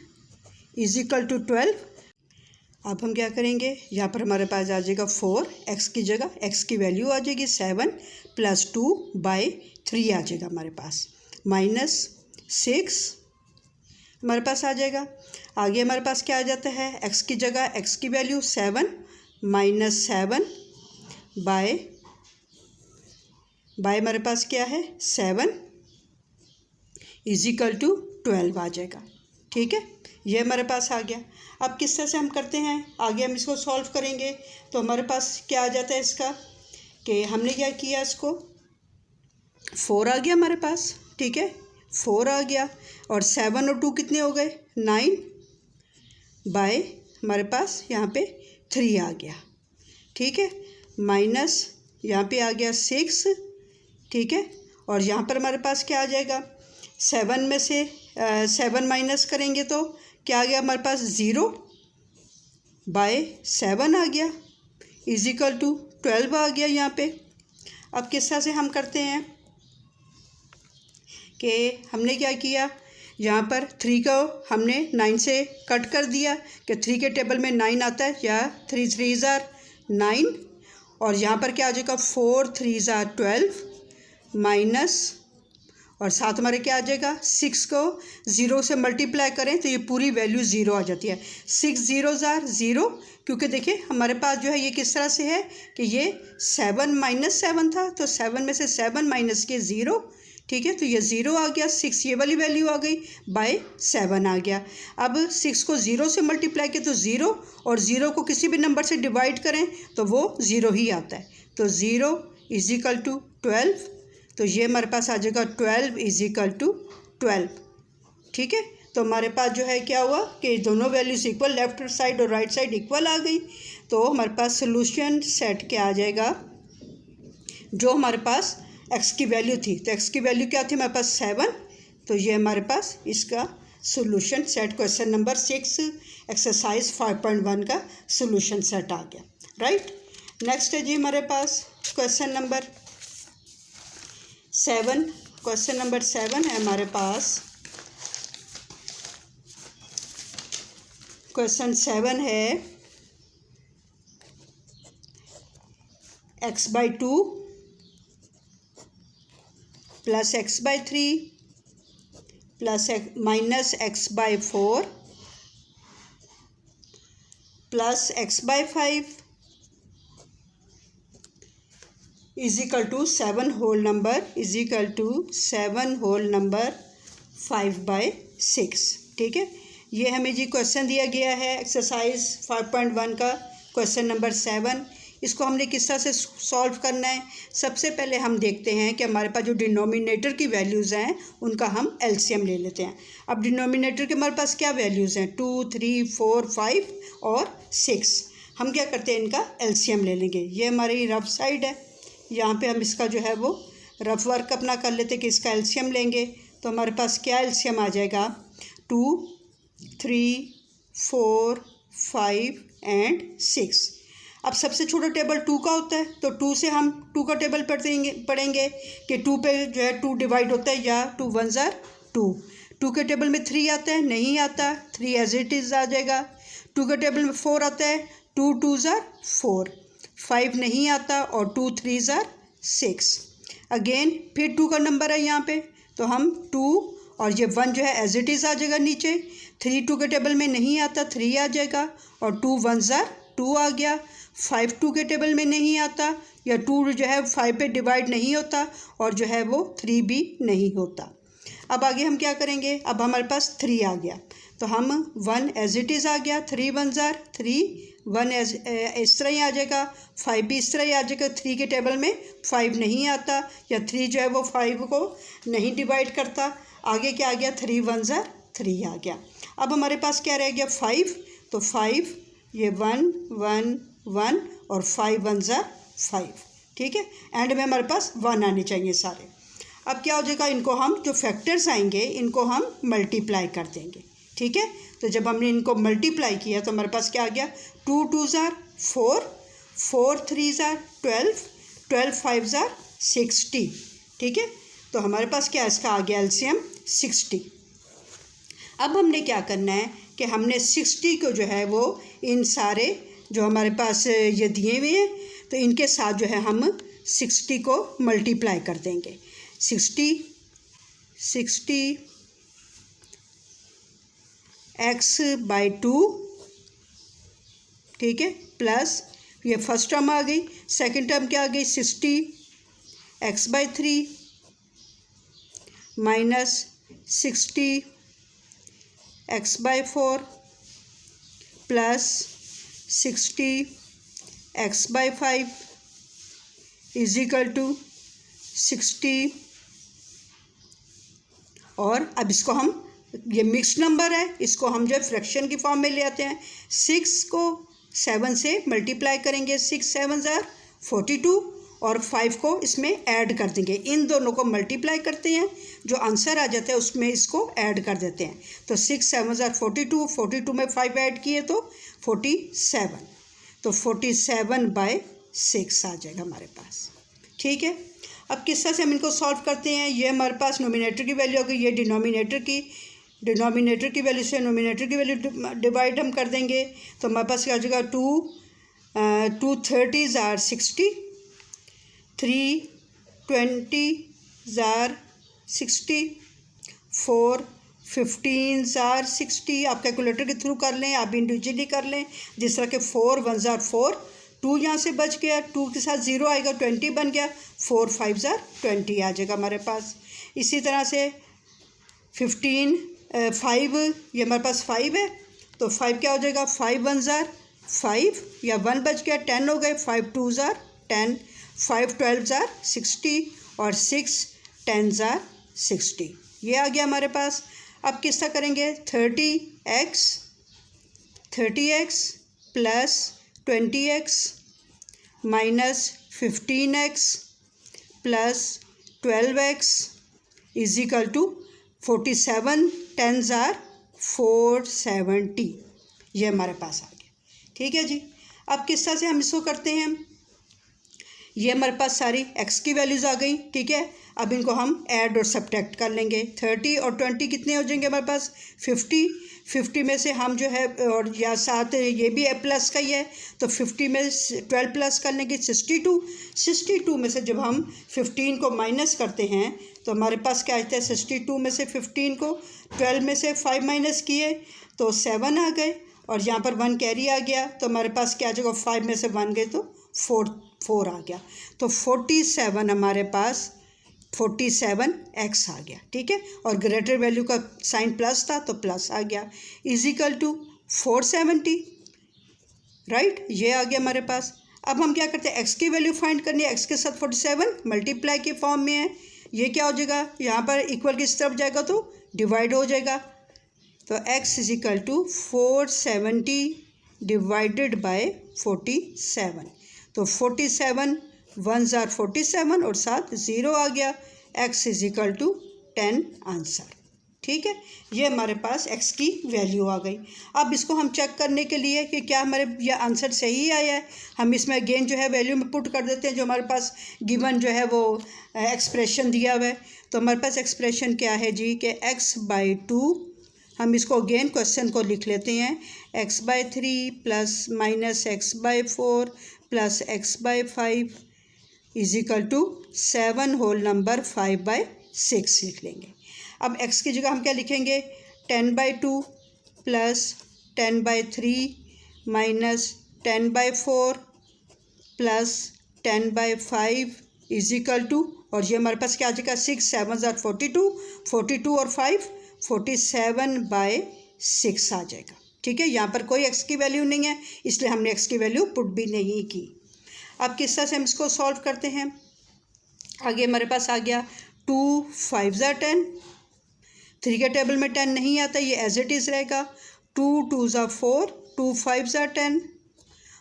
is equal to 12। अब हम क्या करेंगे, यहाँ पर हमारे पास आ जाएगा 4x की जगह x की वैल्यू आ जाएगी 7 + 2 by 3 आ जाएगा हमारे पास, -6 हमारे पास आ जाएगा। आगे हमारे पास क्या आ जाता है, x की जगह x की वैल्यू 7 - 7 बाय हमारे पास क्या है 7 इजिकल टू 12 आ जाएगा, ठीक है, ये हमारे पास आ गया। अब किस तरह से हम करते हैं, आगे हम इसको सॉल्व करेंगे तो हमारे पास क्या आ जाता है इसका कि हमने क्या किया, इसको 4 आ गया हमारे पास, ठीक है, 4 आ गया और 7 और 2 कितने हो गए 9 बाय हमारे पास यहाँ पे 3 आ गया, ठीक है, माइनस यहाँ पे आ गया 6, ठीक है, और यहाँ पर हमारे पास क्या आ जाएगा 7 में से 7 माइनस करेंगे तो क्या आ गया हमारे पास 0 बाय 7 आ गया इजिकल टू 12 आ गया यहाँ पे। अब किस तरह से हम करते हैं कि हमने क्या किया, यहाँ पर 3 को हमने 9 से कट कर दिया कि 3 के टेबल में 9 आता है, या 3 3s are 9 और यहाँ पर क्या आ जाएगा 4 3s are 12 माइनस और साथ हमारे क्या आ जाएगा 6 को 0 से मल्टीप्लाई करें तो ये पूरी वैल्यू 0 आ जाती है, 6 0s are 0, क्योंकि देखिए हमारे पास जो है ये किस तरह से है कि ये 7 - 7 था तो 7 में से 7 माइनस के 0, ठीक है, तो ये 0 आ गया, 6 ये वाली वैल्यू आ गई बाय 7 आ गया। अब 6 को 0 से मल्टीप्लाई किया तो 0 और 0 को किसी भी नंबर से डिवाइड करें तो वो 0 ही आता है, तो 0 इजिकल टू 12, तो ये हमारे पास आ जाएगा 12 इजिकल टू 12, ठीक है, तो हमारे पास जो है क्या हुआ कि दोनों वैल्यूज इक्वल, लेफ्ट साइड और राइट साइड इक्वल आ गई, तो हमारे पास सोल्यूशन सेट क्या आ जाएगा, जो हमारे पास x की वैल्यू थी, तो x की वैल्यू क्या थी हमारे पास 7, तो ये हमारे पास इसका solution set question number 6 exercise 5.1 का सोल्यूशन सेट आ गया, राइट। नेक्स्ट है जी हमारे पास क्वेश्चन नंबर 7, क्वेश्चन नंबर 7 है हमारे पास, क्वेश्चन 7 है x/2 plus x/3 plus minus x/4 plus x/5 is equal to 7 whole number is equal to 7 whole number 5/6, ठीक है, ये हमें जी क्वेश्चन दिया गया है एक्सरसाइज 5.1 का क्वेश्चन नंबर 7। इसको हमने किस तरह से सॉल्व करना है। सबसे पहले हम देखते हैं कि हमारे पास जो डिनोमिनेटर की वैल्यूज़ हैं उनका हम एलसीएम ले लेते हैं। अब डिनोमिनेटर के हमारे पास क्या वैल्यूज़ हैं, 2, 3, 4, 5 और 6। हम क्या करते हैं, इनका एलसीएम ले लेंगे। ये हमारी रफ साइड है, यहाँ पे हम इसका जो है वो रफ वर्क अपना कर लेते हैं कि इसका एलसीएम लेंगे। तो हमारे पास क्या एलसीएम आ जाएगा, 2, 3, 4, 5 एंड 6। अब सबसे छोटा टेबल 2 का होता है, तो 2 से हम 2 का टेबल पढ़ेंगे कि 2 पे जो है 2 डिवाइड होता है, या 2 1 ज़ार 2। 2 के टेबल में 3 आता है, नहीं आता, 3 एज इट इज़ आ जाएगा। 2 के टेबल में 4 आता है, 2 2 ज़ार 4। 5 नहीं आता, और 2 3 ज़ार 6। अगेन फिर 2 का नंबर है यहाँ पे, तो हम 2 और ये 1 जो है एज इट इज़ आ जाएगा नीचे। 3 2 के टेबल में नहीं आता, 3 आ जाएगा, और 2 1 ज़ार 2 आ गया। 5 2 के टेबल में नहीं आता, या 2 जो है 5 पे डिवाइड नहीं होता, और जो है वो 3 भी नहीं होता। अब आगे हम क्या करेंगे, अब हमारे पास 3 आ गया, तो हम 1 एज इट इज़ आ गया, 3 1 ज़ार 3, 1 इस तरह ही आ जाएगा, 5 भी इस तरह ही आ जाएगा। 3 के टेबल में 5 नहीं आता, या 3 जो है वो 5 को नहीं डिवाइड करता। आगे क्या आ गया, 3 1 ज़ार 3 आ गया। अब हमारे पास क्या रह गया, 5, तो 5 ये 1 1 1 और 5 1 ज़ार 5, ठीक है। एंड में हमारे पास 1 आने चाहिए सारे। अब क्या हो जाएगा, इनको हम जो फैक्टर्स आएंगे इनको हम मल्टीप्लाई कर देंगे, ठीक है। तो जब हमने इनको मल्टीप्लाई किया तो हमारे पास क्या आ गया, 2 2 ज़ार 4, 4 3 ज़ार 12, 12 5 ज़ार 60, ठीक है। तो हमारे पास क्या इसका आ गया एलसीएम 60। अब हमने क्या करना है कि हमने 60 को जो है वो इन सारे जो हमारे पास ये दिए हुए हैं, तो इनके साथ जो है हम 60 को मल्टीप्लाई कर देंगे। 60 x बाई 2, ठीक है, प्लस ये फर्स्ट टर्म आ गई। सेकंड टर्म क्या आ गई, 60 x by 3 minus 60 x by 4 plus 60 x by 5 is equal to 60। और अब इसको हम, ये मिक्स नंबर है, इसको हम जो है फ्रैक्शन की फॉर्म में ले आते हैं। 6 को 7 से मल्टीप्लाई करेंगे, 6 7 ज़ार 42, और 5 को इसमें ऐड कर देंगे। इन दोनों को मल्टीप्लाई करते हैं, जो आंसर आ जाता है उसमें इसको ऐड कर देते हैं। तो 6 7 ज़ार 42, 42 में 5 ऐड किए तो 47, तो 47/6 आ जाएगा हमारे पास, ठीक है। अब किस तरह से हम इनको सॉल्व करते हैं, ये हमारे पास नोमिनेटर की वैल्यू होगी, ये डिनोमिनेटर की वैल्यू से नोमिनेटर की वैल्यू डिवाइड हम कर देंगे। तो हमारे पास क्या आ जाएगा, 2 30 ज़ार 60, 3 20 ज़ार 60, 4 15 ज़ार 60। आप कैलकुलेटर के थ्रू कर लें, आप इंडिविजुअली कर लें, जिस तरह के 4 1 ज़ार 4, 2 यहाँ से बच गया, 2 के साथ 0 आएगा, 20 बन गया, 4 5 ज़ार 20 आ जाएगा हमारे पास। इसी तरह से 15 5, ये हमारे पास 5 है, तो 5 क्या हो जाएगा, 5 1 ज़ार 5, या 1 बच गया, 10 हो गए, 5 2 ज़ार 10, 5 12 ज़ार 60, और 6 10 ज़ार 60, ये आ गया हमारे पास। अब किस तरह करेंगे, 30x plus 20x minus 15x plus 12x is equal to 47 10 ज़ार 470, ये हमारे पास आ गया, ठीक है जी। अब किस तरह से हम इसको करते हैं, ये हमारे पास सारी x की वैल्यूज़ आ गई, ठीक है। अब इनको हम ऐड और सब्ट्रैक्ट कर लेंगे। 30 और 20 कितने हो जाएंगे हमारे पास, 50 में से हम जो है, और या साथ ये भी प्लस का ही है, तो 50 में 12 प्लस कर लेंगे, 62 में से जब हम 15 को माइनस करते हैं तो हमारे पास क्या आता है, 62 में से 15 को 12 में से 5 माइनस किए तो 7 आ गए, और यहाँ पर 1 कैरी आ गया, तो हमारे पास क्या आ जाएगा, 5 में से 1 गए तो 4 आ गया, तो 47 हमारे पास 47x आ गया, ठीक है। और ग्रेटर वैल्यू का साइन प्लस था तो प्लस आ गया, इज इक्वल टू 470, राइट, ये आ गया हमारे पास। अब हम क्या करते हैं, एक्स की वैल्यू फाइंड करनी है। एक्स के साथ 47 मल्टीप्लाई के फॉर्म में है। ये क्या हो जाएगा, यहाँ पर इक्वल की तरफ जाएगा तो डिवाइड हो जाएगा। तो x is equal to 470 divided by 47। तो 47 1 जार 47 और साथ 0 आ गया। x is equal to 10 answer. ठीक है, ये हमारे पास x की वैल्यू आ गई। अब इसको हम चेक करने के लिए कि क्या हमारे ये आंसर सही आया है, हम इसमें अगेन जो है वैल्यू में पुट कर देते हैं जो हमारे पास गिवन जो है वो एक्सप्रेशन दिया हुआ है। तो हमारे पास एक्सप्रेशन क्या है जी कि x/2, हम इसको अगेन क्वेश्चन को लिख लेते हैं, x/3 plus minus x/4 plus x/5 is equal to 7 whole number 5/6 लिख लेंगे। अब x की जगह हम क्या लिखेंगे, 10/2 plus 10/3 minus 10/4 plus 10/5 is equal to, और ये हमारे पास क्या आ जाएगा, 6 7 ज़ार 42, 42 और 5 47/6 आ जाएगा। ठीक है, यहाँ पर कोई x की वैल्यू नहीं है इसलिए हमने x की वैल्यू पुट भी नहीं की। अब किस तरह से हम इसको सॉल्व करते हैं, आगे हमारे पास आ गया 2 5 ज़ार 10, 3 के टेबल में 10 नहीं आता, ये एज इट इज़ रहेगा। 2 2 ज़ार 4, 2 5 ज़ार 10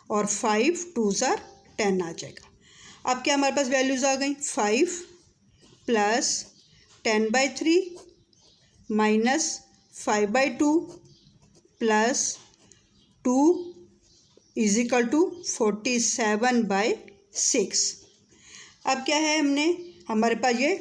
और 5 2 ज़ार 10 आ जाएगा। अब क्या हमारे पास वैल्यूज़ आ गई, 5 plus 10/3 minus 5/2 plus 2 is equal to 47/6। अब क्या है, हमारे पास ये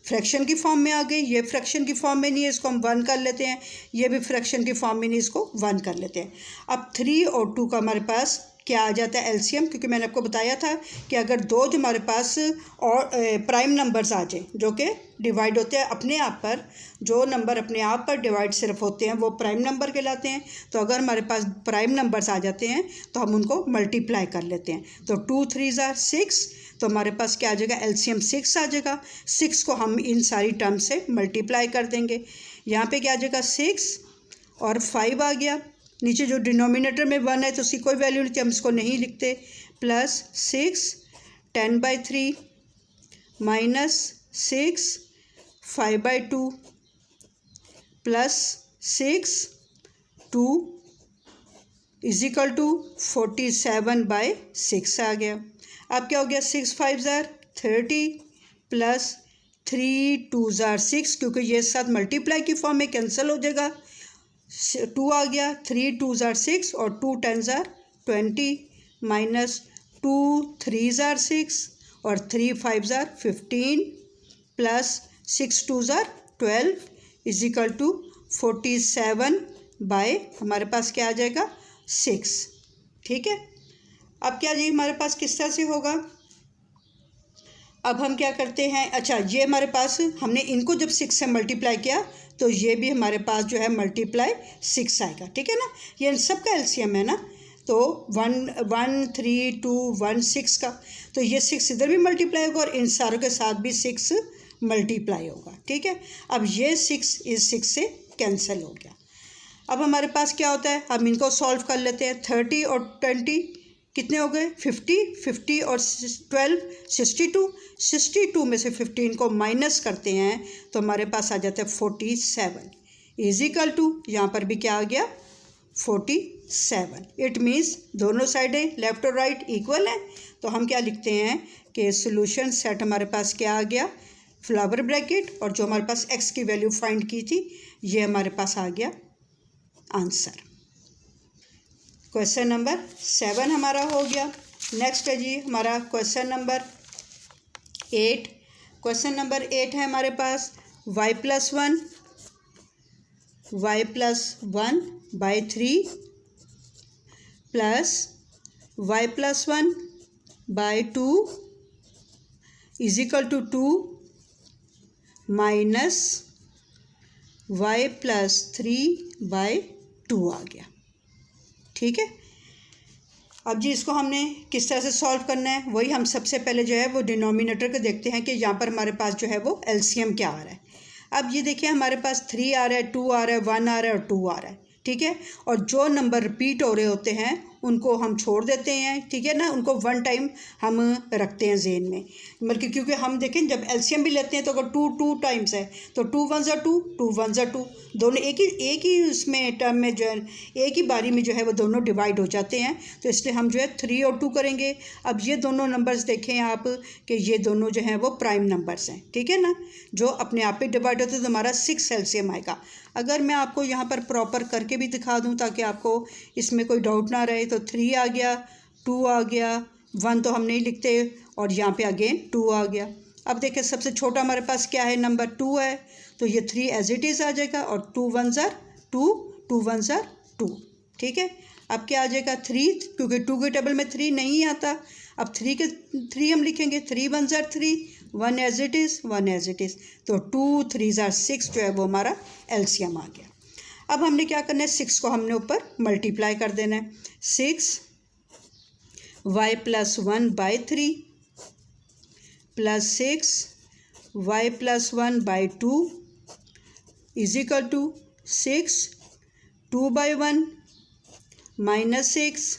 फ्रैक्शन की फॉर्म में आ गई, ये फ्रैक्शन की फॉर्म में नहीं है, इसको हम 1 कर लेते हैं। ये भी फ्रैक्शन की फॉर्म में नहीं, इसको 1 कर लेते हैं। अब 3 और 2 का हमारे पास क्या आ जाता है, एलसीएम, क्योंकि मैंने आपको बताया था कि अगर दो जो हमारे पास और प्राइम नंबर्स आ जाए जो कि डिवाइड होते हैं अपने आप पर, जो नंबर अपने आप पर डिवाइड सिर्फ होते हैं वो प्राइम नंबर कहलाते हैं। तो अगर हमारे पास प्राइम नंबर्स आ जाते हैं तो हम उनको मल्टीप्लाई कर लेते हैं। तो 2 3 ज़ार 6, तो हमारे पास क्या आ जाएगा, एलसीएम 6 आ जाएगा। 6 को हम इन सारी टर्म से मल्टीप्लाई कर देंगे। यहाँ पे क्या आ जाएगा, 6 और 5 आ गया। नीचे जो डिनोमिनेटर में 1 है तो उसकी कोई वैल्यू नहीं थी, हम इसको नहीं लिखते। Plus 6 10/3 minus 6 5/2 plus 6 2 is equal to 47/6 आ गया। अब क्या हो गया, 6 5 ज़ार 30 प्लस 3 2 ज़ार 6, क्योंकि ये साथ मल्टीप्लाई की फॉर्म में कैंसिल हो जाएगा। 2 आ गया, 3 2 ज़ार 6 और 2 10 ज़ार 20 माइनस 2 3 ज़ार 6 और 3 5 ज़ार 15 प्लस 6 2 ज़ार 12 इज इक्वल टू 47 हमारे पास क्या आ जाएगा, 6। ठीक है, अब क्या जी हमारे पास किस तरह से होगा, अब हम क्या करते हैं, अच्छा ये हमारे पास हमने इनको जब 6 से मल्टीप्लाई किया तो ये भी हमारे पास जो है मल्टीप्लाई 6 आएगा। ठीक है ना, ये इन सब का एलसीएम है ना, तो 1 1 3 2 1 6 का, तो ये 6 इधर भी मल्टीप्लाई होगा और इन सारों के साथ भी 6 मल्टीप्लाई होगा। ठीक है, अब ये 6 इस 6 से कैंसिल हो गया। अब हमारे पास क्या होता है, हम इनको सॉल्व कर लेते हैं। 30 और 20 कितने हो गए, 50 50 और 12 62 62 में से 15 को माइनस करते हैं तो हमारे पास आ जाता है 47 इज इक्वल टू, यहाँ पर भी क्या आ गया, 47। इट मीन्स दोनों साइडें लेफ्ट और राइट इक्वल हैं। तो हम क्या लिखते हैं कि सॉल्यूशन सेट हमारे पास क्या आ गया, फ्लावर ब्रैकेट, और जो हमारे पास एक्स की वैल्यू फाइंड की थी ये हमारे पास आ गया आंसर। क्वेश्चन नंबर 7 हमारा हो गया। नेक्स्ट है जी हमारा क्वेश्चन नंबर 8। क्वेश्चन नंबर 8 है हमारे पास y + 1 by 3 plus y + 1 by 2 is equal to 2 minus y + 3 by 2 आ गया। ठीक है, अब जी इसको हमने किस तरह से सॉल्व करना है, वही हम सबसे पहले जो है वो डिनोमिनेटर को देखते हैं कि यहाँ पर हमारे पास जो है वो एलसीएम क्या आ रहा है। अब ये देखिए हमारे पास 3 आ रहा है, 2 आ रहा है, 1 आ रहा है और 2 आ रहा है। ठीक है, और जो नंबर रिपीट हो रहे होते हैं उनको हम छोड़ देते हैं, ठीक है ना, उनको वन टाइम हम रखते हैं ज़हन में, बल्कि क्योंकि हम देखें जब एलसीएम भी लेते हैं तो अगर टू टाइम्स है तो 2 1 ज़ा 2, 2 1 ज़ा 2, दोनों एक ही उसमें टर्म में जो है एक ही बारी में जो है वो दोनों डिवाइड हो जाते हैं। तो इसलिए हम जो है 3 और 2 करेंगे। अब ये दोनों नंबर्स देखें आप कि ये दोनों जो हैं वो प्राइम नंबर्स हैं, ठीक है ना, जो अपने आप पे डिवाइड होते हैं, तो हमारा 6 एलसीएम आएगा। अगर मैं आपको यहाँ पर प्रॉपर करके भी दिखा दूँ ताकि आपको इसमें कोई डाउट ना रहे, तो 3 आ गया, 2 आ गया, 1 तो हम नहीं लिखते, और यहाँ पे अगेन 2 आ गया। अब देखिए सबसे छोटा हमारे पास क्या है, नंबर 2 है, तो ये 3 एज इट इज़ आ जाएगा, और 2 1 ज़ा 2, 2 1 ज़ा 2, ठीक है। अब क्या आ जाएगा 3, क्योंकि 2 के टेबल में 3 नहीं आता, अब 3 हम लिखेंगे, 3 1 ज़ा 3, 1 as it is, 1 as it is, तो 2 3 ज़ा 6 जो है वो हमारा एलसीएम आ गया। अब हमने क्या करना है, 6 को हमने ऊपर मल्टीप्लाई कर देना है, 6 y + 1 / 3 + 6 y + 1 / 2 = 6 2/1 -6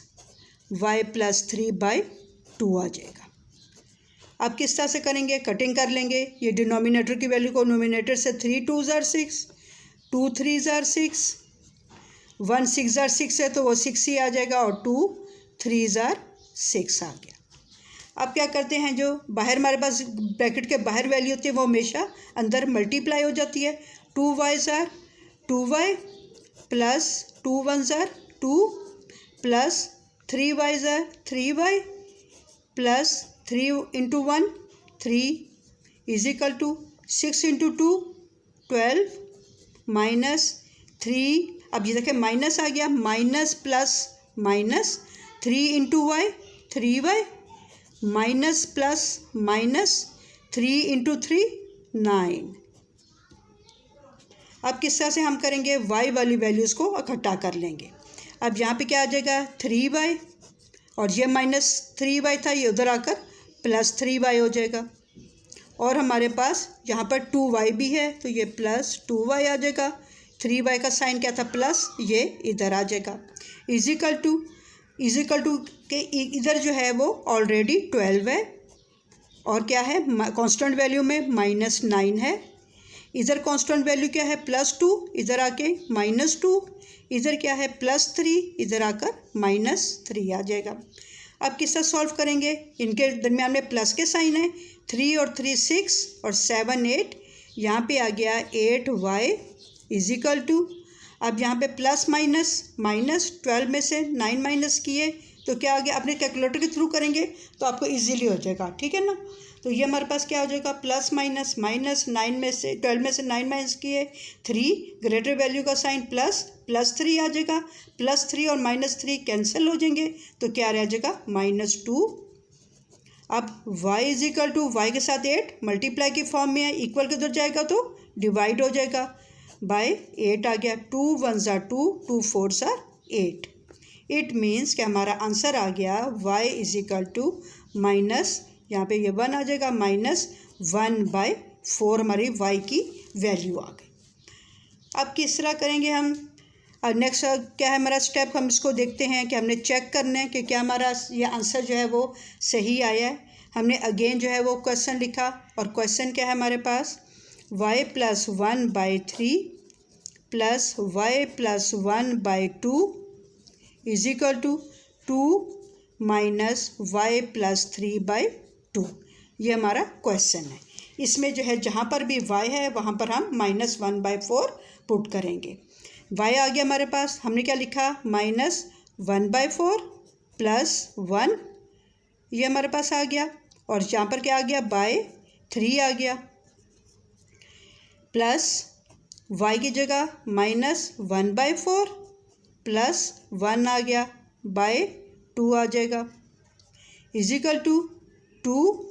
y + 3/2 आ जाएगा। अब किस तरह से करेंगे, कटिंग कर लेंगे, ये डिनोमिनेटर की वैल्यू को नोमिनेटर से 3 2 ज़ा 6, 2 3 ज़ा 6, 1 6 ज़ा 6 है तो वो 6 ही आ जाएगा, और 2 3 ज़ा 6 आ गया। अब क्या करते हैं, जो बाहर हमारे पास ब्रैकेट के बाहर वैल्यू होती है वो हमेशा अंदर मल्टीप्लाई हो जाती है। 2y ज़ा 2y + 2 1 ज़ा 2 + 3y ज़ा 3y + 3 × 1 3 = 6 × 2 12 -3, अब ये देखें माइनस आ गया, minus plus minus, 3 × y 3y, minus plus minus, 3 × 3 9। अब किस तरह से हम करेंगे, y वाली वैल्यूज़ को इकट्ठा कर लेंगे। अब यहाँ पे क्या आ जाएगा 3y, और ये -3y था, ये उधर आकर +3y हो जाएगा, और हमारे पास यहाँ पर 2y भी है तो ये +2y आ जाएगा। 3y का साइन क्या था, प्लस, ये इधर आ जाएगा, इजिकल टू के इधर जो है वो ऑलरेडी 12 है, और क्या है कांस्टेंट वैल्यू में -9 है, इधर कांस्टेंट वैल्यू क्या है +2, इधर आके -2, इधर क्या है +3, इधर आकर -3 आ जाएगा। अब किस तरह सॉल्व करेंगे, इनके दरमियान में प्लस के साइन है, 3 और 3 6 और 7 8, यहाँ पे आ गया 8y = अब यहाँ पे प्लस माइनस, -12 में से 9 माइनस किए तो क्या आ गया, अपने कैलकुलेटर के थ्रू करेंगे तो आपको इजीली हो जाएगा, ठीक है ना। तो ये हमारे पास क्या हो जाएगा, प्लस माइनस, -9 में से 12 में से 9 माइनस किए, 3 ग्रेटर वैल्यू का साइन +3 आ जाएगा, +3 और -3 कैंसिल हो जाएंगे, तो क्या रह जाएगा -2। अब y = y के साथ 8 मल्टीप्लाई की फॉर्म में है, इक्वल के उधर जाएगा तो डिवाइड हो जाएगा, बाय 8 आ गया, 2 1 ज़ा 2, 2 4 ज़ा 8। इट मीन्स कि हमारा आंसर आ गया y = यहाँ पे ये 1 आ जाएगा, -1/4 हमारी y की वैल्यू आ गई। अब किस तरह करेंगे हम, नेक्स्ट क्या है हमारा स्टेप, हम इसको देखते हैं कि हमने चेक करना है कि क्या हमारा ये आंसर जो है वो सही आया है। हमने अगेन जो है वो क्वेश्चन लिखा, और क्वेश्चन क्या है हमारे पास, y + 1/3 + y + 1/2 = 2 - y + 3/2। ये हमारा क्वेश्चन है। इसमें जो है जहाँ पर भी y है वहाँ पर हम -1/4 पुट करेंगे। y आ गया हमारे पास, हमने क्या लिखा, -1/4 + 1, ये हमारे पास आ गया, और यहाँ पर क्या आ गया, /3 आ गया, प्लस y की जगह -1/4 + 1 आ गया, /2 आ जाएगा, = 2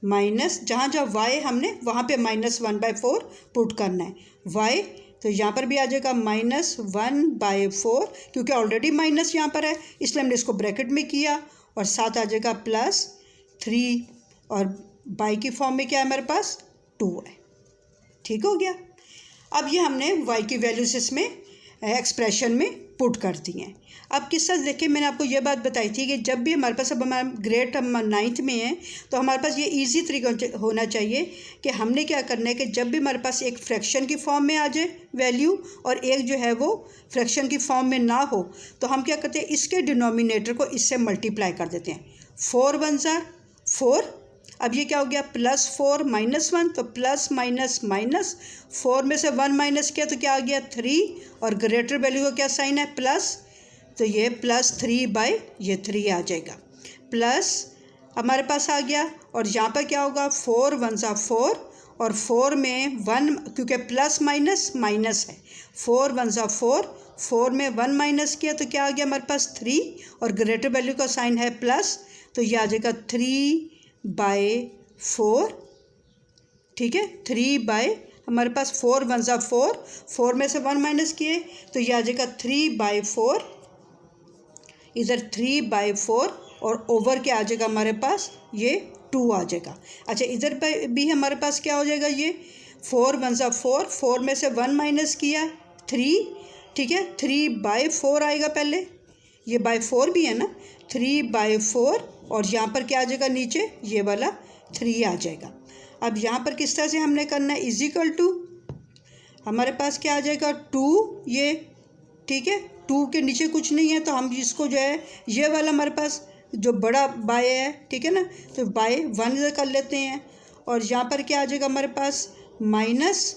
माइनस, जहाँ जहाँ y हमने वहाँ पे -1/4 पुट करना है, y तो यहाँ पर भी आ जाएगा -1/4, क्योंकि ऑलरेडी माइनस यहाँ पर है इसलिए हमने इसको ब्रैकेट में किया, और साथ आ जाएगा +3, और बाई की फॉर्म में क्या है हमारे पास 2 है। ठीक हो गया। अब ये हमने y की वैल्यूज इसमें एक्सप्रेशन में पुट कर दिए हैं। अब किस तरह देखिए, मैंने आपको ये बात बताई थी कि जब भी हमारे पास, अब हमारा ग्रेड हम 9th में है, तो हमारे पास ये इजी तरीका होना चाहिए कि हमने क्या करना है कि जब भी हमारे पास एक फ्रैक्शन की फॉर्म में आ जाए वैल्यू और एक जो है वो फ्रैक्शन की फॉर्म में ना हो, तो हम क्या करते हैं, इसके डिनोमिनेटर को इससे मल्टीप्लाई कर देते हैं। 4 1 ज़ा 4, अब ये क्या हो गया, +4 -1, तो प्लस माइनस माइनस, 4 में से 1 माइनस किया तो क्या आ गया 3, और ग्रेटर वैल्यू का क्या साइन है प्लस, तो ये +3 ये 3 आ जाएगा, प्लस हमारे पास आ गया। और यहाँ पर क्या होगा, 4 1 ज़ा 4, और 4 में 1, क्योंकि प्लस माइनस माइनस है, 4 1 ज़ा 4, 4 में 1 माइनस किया तो क्या आ गया हमारे पास 3, और ग्रेटर वैल्यू का साइन है प्लस, तो ये आ जाएगा 3/4। ठीक है, 3 हमारे पास 4 1 ज़ा 4, 4 में से 1 माइनस किए तो ये आ जाएगा 3/4, इधर 3/4, और ओवर क्या आ जाएगा हमारे पास, ये 2 आ जाएगा। अच्छा, इधर पर भी हमारे पास क्या हो जाएगा, ये 4 1 ज़ा 4, 4 में से 1 माइनस किया 3, ठीक है, 3/4 आएगा, पहले ये /4 भी है ना, 3/4, और यहाँ पर क्या आ जाएगा नीचे, ये वाला 3 आ जाएगा। अब यहाँ पर किस तरह से हमने करना है, इजिकल टू हमारे पास क्या आ जाएगा 2, ये ठीक है, 2 के नीचे कुछ नहीं है, तो हम इसको जो है ये वाला हमारे पास जो बड़ा बाय है, ठीक है ना, तो /1 इधर कर लेते हैं, और यहाँ पर क्या आ जाएगा हमारे पास माइनस,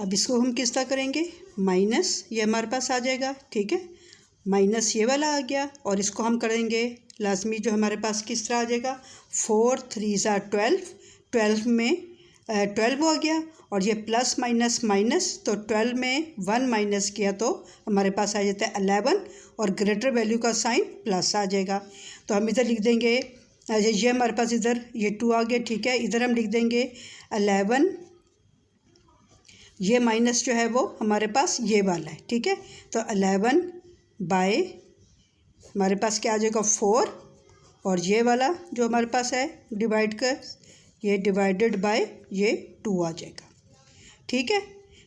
अब इसको हम किस तरह करेंगे, माइनस ये हमारे पास आ जाएगा, ठीक है, माइनस ये वाला आ गया, और इसको हम करेंगे लाजमी जो हमारे पास किस तरह आ जाएगा, 4 3 ज़ा 12, 12 में 12 हो गया, और ये प्लस माइनस माइनस, तो 12 में 1 माइनस किया तो हमारे पास आ जाता है 11, और ग्रेटर वैल्यू का साइन प्लस आ जाएगा, तो हम इधर लिख देंगे, ये हमारे पास इधर ये 2 आ गया, ठीक है, इधर हम लिख देंगे 11, ये माइनस जो है वो हमारे पास ये वाला है, ठीक है, तो 11 हमारे पास क्या आ जाएगा 4, और ये वाला जो हमारे पास है डिवाइड कर, ये डिवाइडेड बाय ये 2 आ जाएगा, ठीक है।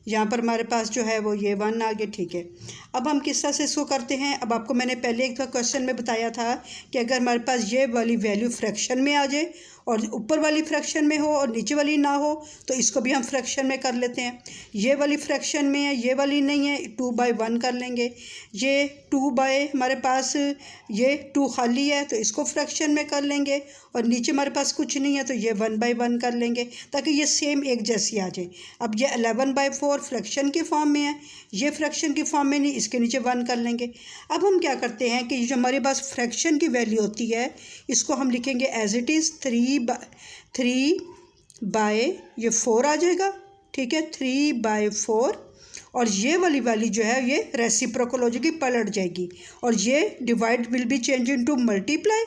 यहाँ पर हमारे पास जो है वो ये 1 आ गया, ठीक है। अब हम किस तरह से इसको करते हैं, अब आपको मैंने पहले एक क्वेश्चन में बताया था कि अगर हमारे पास ये वाली वैल्यू फ्रैक्शन में आ जाए और ऊपर वाली फ्रैक्शन में हो और नीचे वाली ना हो, तो इसको भी हम फ्रैक्शन में कर लेते हैं। ये वाली फ्रैक्शन में है, ये वाली नहीं है, 2/1 कर लेंगे। ये 2 हमारे पास ये 2 खाली है तो इसको फ्रैक्शन में कर लेंगे, और नीचे हमारे पास कुछ नहीं है तो ये 1/1 कर लेंगे, ताकि ये सेम एक जैसी आ जाए। अब ये 11/4 फ्रैक्शन की फॉर्म में है, ये फ्रैक्शन की फॉर्म में नहीं, इसके नीचे 1 कर लेंगे। अब हम क्या करते हैं कि जो हमारे पास फ्रैक्शन की वैल्यू होती है इसको हम लिखेंगे एज इट इज़ 3/4 आ जाएगा, ठीक है, 3/4, और ये वाली वैल्यू जो है ये रेसिप्रोकल हो जाएगी, पलट जाएगी, और ये divide will be change into multiply,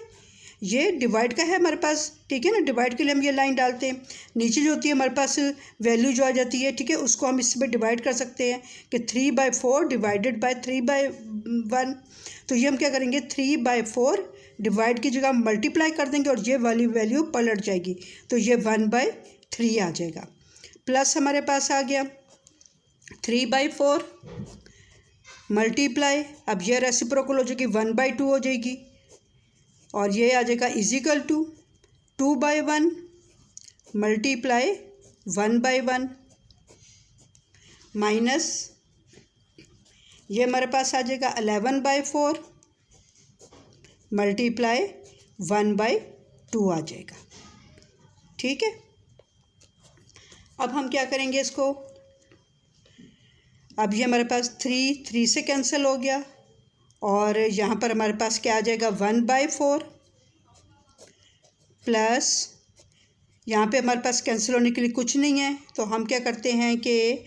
ये डिवाइड का है हमारे पास, ठीक है ना, डिवाइड के लिए हम ये लाइन डालते हैं। नीचे जो होती है हमारे पास वैल्यू जो आ जाती है, ठीक है, उसको हम इसमें डिवाइड कर सकते हैं कि 3/4 डिवाइडेड बाय 3/1, तो ये हम क्या करेंगे 3/4 डिवाइड की जगह मल्टीप्लाई कर देंगे और ये वाली वैल्यू पलट जाएगी, तो ये 1/3 आ जाएगा। प्लस हमारे पास आ गया 3/4 मल्टीप्लाई, अब ये रेसिप्रोकल हो जाएगी 1/2 हो जाएगी, और ये आ जाएगा इजिकल टू 2/1 मल्टीप्लाई 1/1 माइनस ये हमारे पास आ जाएगा 11/4 मल्टीप्लाई 1/2 आ जाएगा, ठीक है। अब हम क्या करेंगे इसको, अब ये हमारे पास 3 से कैंसिल हो गया, और यहाँ पर हमारे पास क्या आ जाएगा 1/4 प्लस यहाँ पे हमारे पास कैंसिल होने के लिए कुछ नहीं है, तो हम क्या करते हैं कि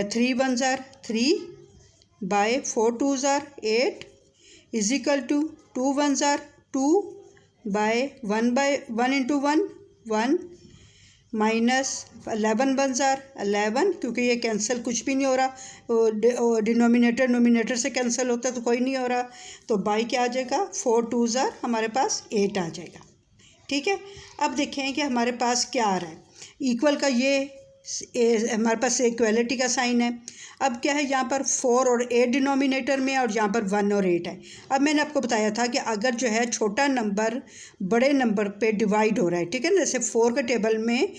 3 1 ज़ार 3/4 2 ज़ार 8 इजिकल टू 2 1 ज़ार 2/1 इंटू 1 1 माइनस 11 1 ज़ार 11, क्योंकि ये कैंसिल कुछ भी नहीं हो रहा, डिनोमिनेटर नोमिनेटर से कैंसिल होता है तो कोई नहीं हो रहा, तो बाई क्या आ जाएगा 4 2 ज़ार हमारे पास 8 आ जाएगा, ठीक है। अब देखें कि हमारे पास क्या आ रहा है, इक्वल का ये हमारे पास इक्वलिटी का साइन है। अब क्या है, यहाँ पर 4 और 8 डिनोमिनेटर में और यहाँ पर 1 और 8 है। अब मैंने आपको बताया था कि अगर जो है छोटा नंबर बड़े नंबर पे डिवाइड हो रहा है, ठीक है ना, जैसे 4 के टेबल में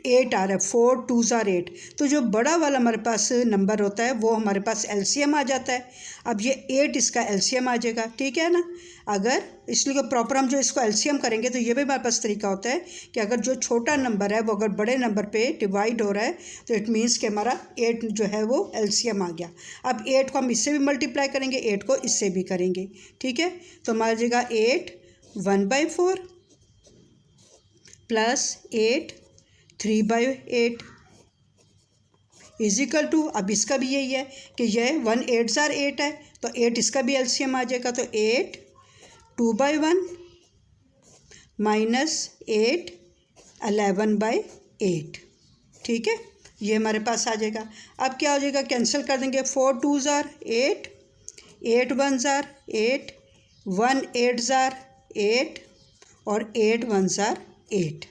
8 आ रहा है, 4 2s are 8, तो जो बड़ा वाला हमारे पास नंबर होता है वो हमारे पास एलसीएम आ जाता है। अब ये 8 इसका एलसीएम आ जाएगा, ठीक है ना। अगर इसलिए प्रॉपर हम जो इसको एलसीएम करेंगे तो ये भी हमारे पास तरीका होता है कि अगर जो छोटा नंबर है वो अगर बड़े नंबर पे डिवाइड हो रहा है तो इट मीन्स कि हमारा 8 जो है वो एलसीएम आ गया। अब 8 को हम इससे भी मल्टीप्लाई करेंगे, 8 को इससे भी करेंगे, ठीक है। तो हमारा जगह 8 1/4 प्लस 8 3/8 इजिकल टू, अब इसका भी यही है कि यह 1 8s are 8 है, तो 8 इसका भी एलसीएम आ जाएगा, तो 8 2/1 माइनस 8 11/8, ठीक है, ये हमारे पास आ जाएगा। अब क्या हो जाएगा, कैंसिल कर देंगे, 4 2s are 8 8 1s are 8 1 8s are 8 और 8 1s are 8,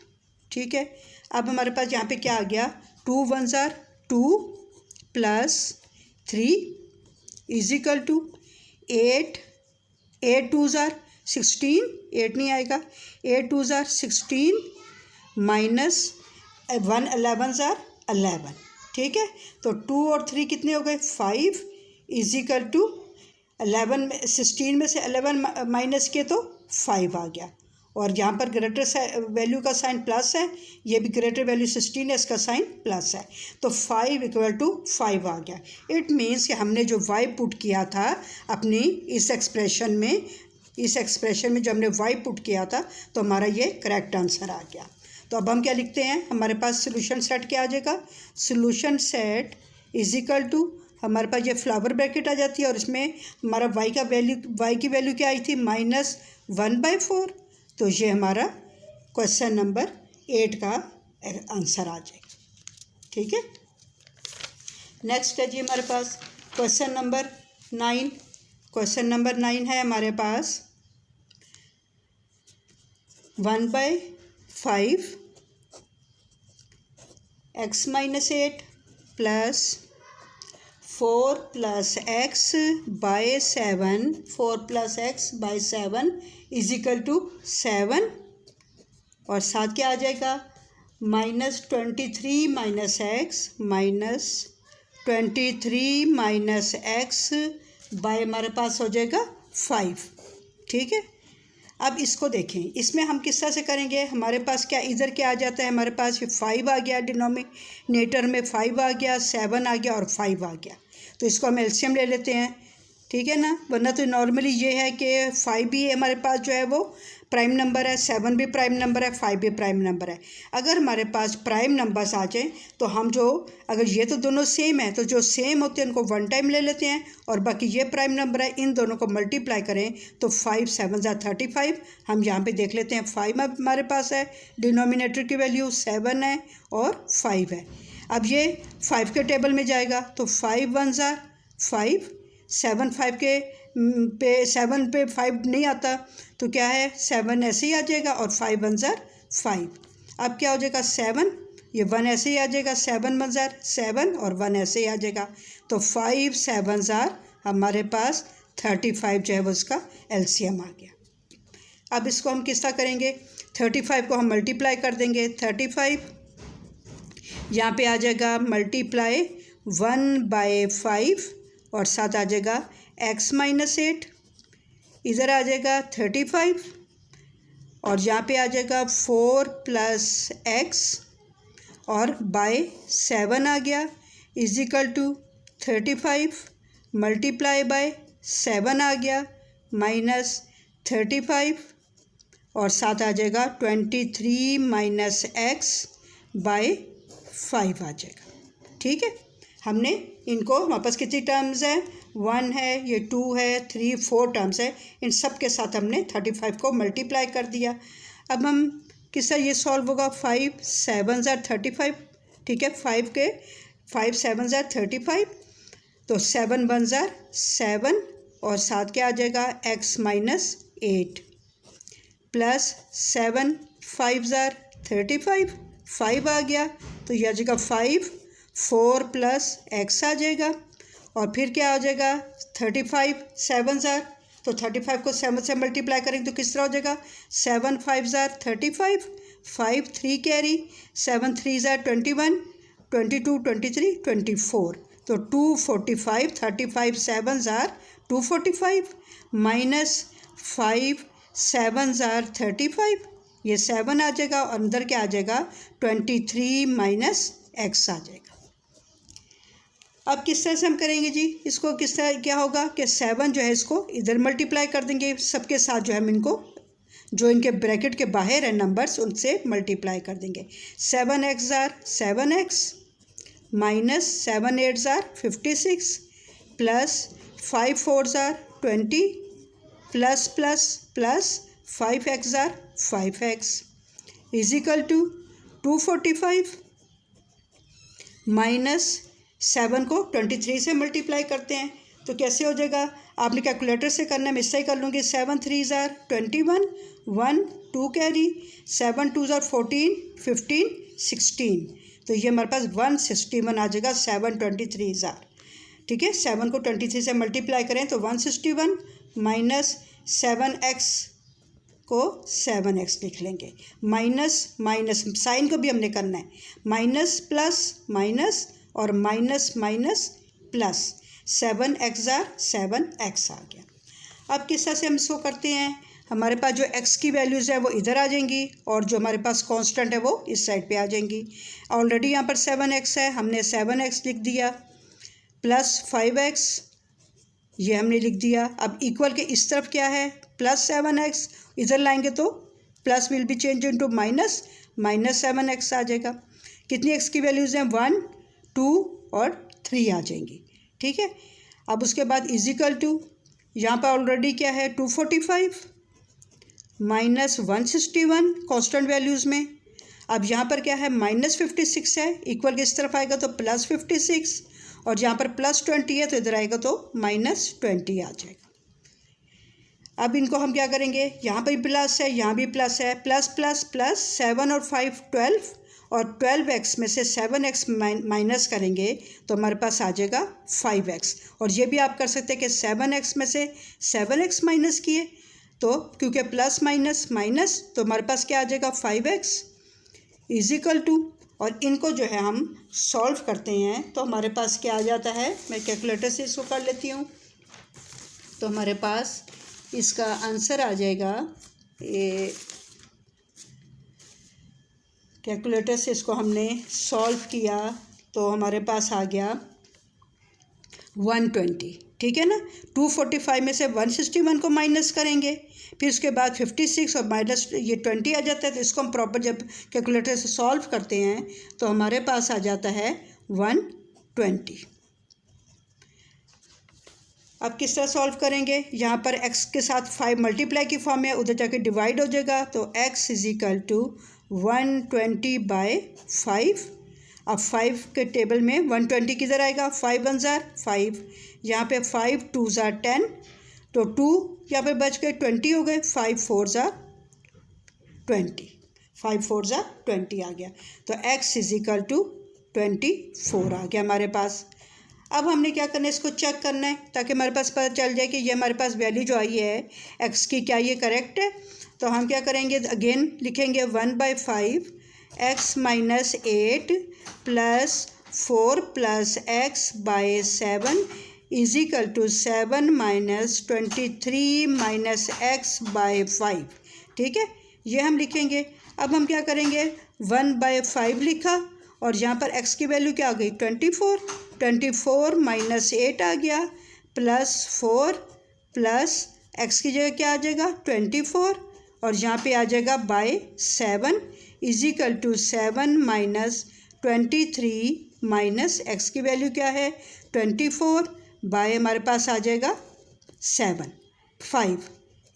ठीक है। अब हमारे पास यहाँ पे क्या आ गया, 2 1s are 2 plus 3 is equal to 8 8 2s are 16, 8 नहीं आएगा, 8 2s are 16 minus 1 11s are 11, ठीक है। तो 2 और 3 कितने हो गए, 5 इजिकल टू 11 में 16 में से 11 माइनस किए तो 5 आ गया, और यहाँ पर ग्रेटर वैल्यू का साइन प्लस है, ये भी ग्रेटर वैल्यू 16 है, इसका साइन प्लस है, तो 5 इक्वल टू 5 आ गया। इट मीन्स कि हमने जो y पुट किया था अपनी इस एक्सप्रेशन में जो हमने y पुट किया था तो हमारा ये करेक्ट आंसर आ गया। तो अब हम क्या लिखते हैं, हमारे पास सोल्यूशन सेट क्या आ जाएगा, solution set is equal to, हमारे पास ये फ्लावर ब्रैकेट आ जाती है और इसमें हमारा y की वैल्यू क्या आई थी, -1/4, तो ये हमारा क्वेश्चन नंबर 8 का आंसर आ जाएगा, ठीक है। नेक्स्ट है जी हमारे पास क्वेश्चन नंबर 9। क्वेश्चन नंबर 9 है हमारे पास 1/5 x - 8 plus 4 + x / 7 is equal to 7, और साथ क्या आ जाएगा, -23 - x बाय हमारे पास हो जाएगा 5, ठीक है। अब इसको देखें, इसमें हम किस तरह से करेंगे, हमारे पास क्या इधर क्या आ जाता है, हमारे पास ये 5 आ गया, डिनोमिनेटर में 5 आ गया, 7 आ गया और 5 आ गया, तो इसको हम एलसीएम ले लेते हैं, ठीक है ना। वरना तो नॉर्मली ये है कि 5 भी हमारे पास जो है वो प्राइम नंबर है, 7 भी प्राइम नंबर है, 5 भी प्राइम नंबर है। अगर हमारे पास प्राइम नंबर्स आ जाएं तो हम जो, अगर ये तो दोनों सेम है तो जो सेम होते हैं उनको 1 टाइम ले लेते हैं, और बाकी ये प्राइम नंबर है, इन दोनों को मल्टीप्लाई करें तो 5 7 = 35। हम यहाँ पे देख लेते हैं, 5 हमारे पास है, डिनोमिनेटर की वैल्यू 7 है और 5 है। अब ये 5 के टेबल में जाएगा तो 5 1s are 5, 7 5 के पे 7 पे 5 नहीं आता तो क्या है, 7 ऐसे ही आ जाएगा और 5 1s are 5। अब क्या हो जाएगा, 7, ये 1 ऐसे ही आ जाएगा, 7 1s are 7 और 1 ऐसे ही आ जाएगा, तो 5 7s are हमारे पास 35 जो है वो उसका एलसीएम आ गया। अब इसको हम किस तरह करेंगे, 35 को हम मल्टीप्लाई कर देंगे, 35 यहाँ पे आ जाएगा मल्टीप्लाई 1/5 और साथ आ जाएगा x - 8, इधर आ जाएगा 35 और यहाँ पे आ जाएगा 4 + x और बाय 7 आ गया, is equal to 35 multiply by 7 आ गया -35 और साथ आ जाएगा 23 - x बाय 5 आ जाएगा, ठीक है। हमने इनको, हमारे पास कितनी टर्म्स है, 1 है, ये 2 है, 3 4 टर्म्स है, इन सब के साथ हमने 35 को मल्टीप्लाई कर दिया। अब हम किस तरह ये सॉल्व होगा, 5 7s are 35, ठीक है, 5 7s are 35, तो 7 1s are 7 और साथ क्या आ जाएगा, x - 8 प्लस 7 5s are 35, 5 आ गया, तो ये आ जाएगा 5, 4 प्लस एक्स आ जाएगा। और फिर क्या आ जाएगा 35, 7 ज़ार, तो 35 को 7 से मल्टीप्लाई करेंगे तो किस तरह हो जाएगा 7 5 ज़ार 35, 5 3 कैरी, 7 3 ज़ार 21, 22 23 24, तो 245, 35 7 ज़ार 245 माइनस 5 7 ज़ार 35, ये 7 आ जाएगा और अंदर क्या आ जाएगा 23 माइनस एक्स आ जाएगा। अब किस तरह से हम करेंगे जी इसको, किस तरह क्या होगा कि 7 जो है इसको इधर मल्टीप्लाई कर देंगे सबके साथ, जो है हम इनको जो इनके ब्रैकेट के बाहर है नंबर्स उनसे मल्टीप्लाई कर देंगे। 7 एक्स ज़ार 7 एक्स माइनस 7 8 ज़ार 56 प्लस 5 4 ज़ार 20 प्लस प्लस प्लस 5 एक्स ज़ार 5 x is equal to 245 minus 7 को 23 से मल्टीप्लाई करते हैं तो कैसे हो जाएगा, आपने कैलकुलेटर से करना है, मैं इससे ही कर लूँगी। 7 3 ज़ार 21, 1 2 कैरी, 7 2 ज़ार 14 15 16, तो ये हमारे पास 161 आ जाएगा 7 23 ज़ार। ठीक है, 7 को 23 से मल्टीप्लाई करें तो 161 माइनस 7x को 7x लिख लेंगे, माइनस माइनस साइन को भी हमने करना है, माइनस प्लस माइनस और माइनस माइनस प्लस 7x ज़ार 7x आ गया। अब किस तरह से हम इसको करते हैं, हमारे पास जो x की वैल्यूज़ है वो इधर आ जाएंगी और जो हमारे पास कांस्टेंट है वो इस साइड पे आ जाएंगी। ऑलरेडी यहाँ पर 7x है, हमने 7x लिख दिया प्लस 5x ये हमने लिख दिया। अब इक्वल के इस तरफ क्या है प्लस 7x, इधर लाएंगे तो plus will be change into minus, minus 7x आ जाएगा। कितनी x की वैल्यूज़ हैं 1 2 और 3 आ जाएंगी। ठीक है, अब उसके बाद इजिकल टू यहाँ पर ऑलरेडी क्या है 245 माइनस 161 कांस्टेंट वैल्यूज़ में। अब यहाँ पर क्या है माइनस 56 है, इक्वल किस तरफ आएगा तो प्लस 56, और यहाँ पर प्लस 20 है तो इधर आएगा तो माइनस 20 आ जाएगा। अब इनको हम क्या करेंगे, यहाँ पर भी प्लस है यहाँ भी प्लस है, प्लस प्लस प्लस 7 और 5 12, और 12x में से 7x माइनस करेंगे तो हमारे पास आ जाएगा 5x। और ये भी आप कर सकते हैं कि 7x में से 7x माइनस किए तो क्योंकि प्लस माइनस माइनस तो हमारे पास क्या आ जाएगा 5x इज इक्वल टू, और इनको जो है हम सॉल्व करते हैं तो हमारे पास क्या आ जाता है, मैं कैलकुलेटर से इसको कर लेती हूँ, तो हमारे पास इसका आंसर आ जाएगा, ये कैलकुलेटर से इसको हमने सॉल्व किया तो हमारे पास आ गया 120। ठीक है ना, 245 में से 161 को माइनस करेंगे, फिर उसके बाद 56 और माइनस ये 20 आ जाता है, तो इसको हम प्रॉपर जब कैलकुलेटर से सॉल्व करते हैं तो हमारे पास आ जाता है 120। अब किस तरह सॉल्व करेंगे, यहाँ पर x के साथ 5 मल्टीप्लाई की फॉर्म है, उधर जाके डिवाइड हो जाएगा तो x इज इक्वल टू 120/5। अब 5 के टेबल में 120 किधर आएगा, 5 1 ज़ार 5, यहाँ पे 5 2 ज़ार 10, तो 2 यहाँ पे बच गए 20 हो गए, 5 4 ज़ार 20, 5 4 ज़ार 20 आ गया, तो x इज इक्वल टू 24 आ गया हमारे पास। अब हमने क्या करना है, इसको चेक करना है ताकि हमारे पास पता चल जाए कि ये हमारे पास वैल्यू जो आई है x की क्या ये करेक्ट है। तो हम क्या करेंगे, अगेन लिखेंगे 1/5 x minus 8 plus 4 plus x by 7 is equal to 7 minus 23 minus x by 5। ठीक है, ये हम लिखेंगे। अब हम क्या करेंगे 1/5 लिखा और यहाँ पर x की वैल्यू क्या आ गई 24 माइनस 8 आ गया प्लस 4 प्लस x की जगह क्या आ जाएगा 24 और यहाँ पे आ जाएगा by 7 is equal to 7 minus 23 minus x की वैल्यू क्या है 24 बाय हमारे पास आ जाएगा 5,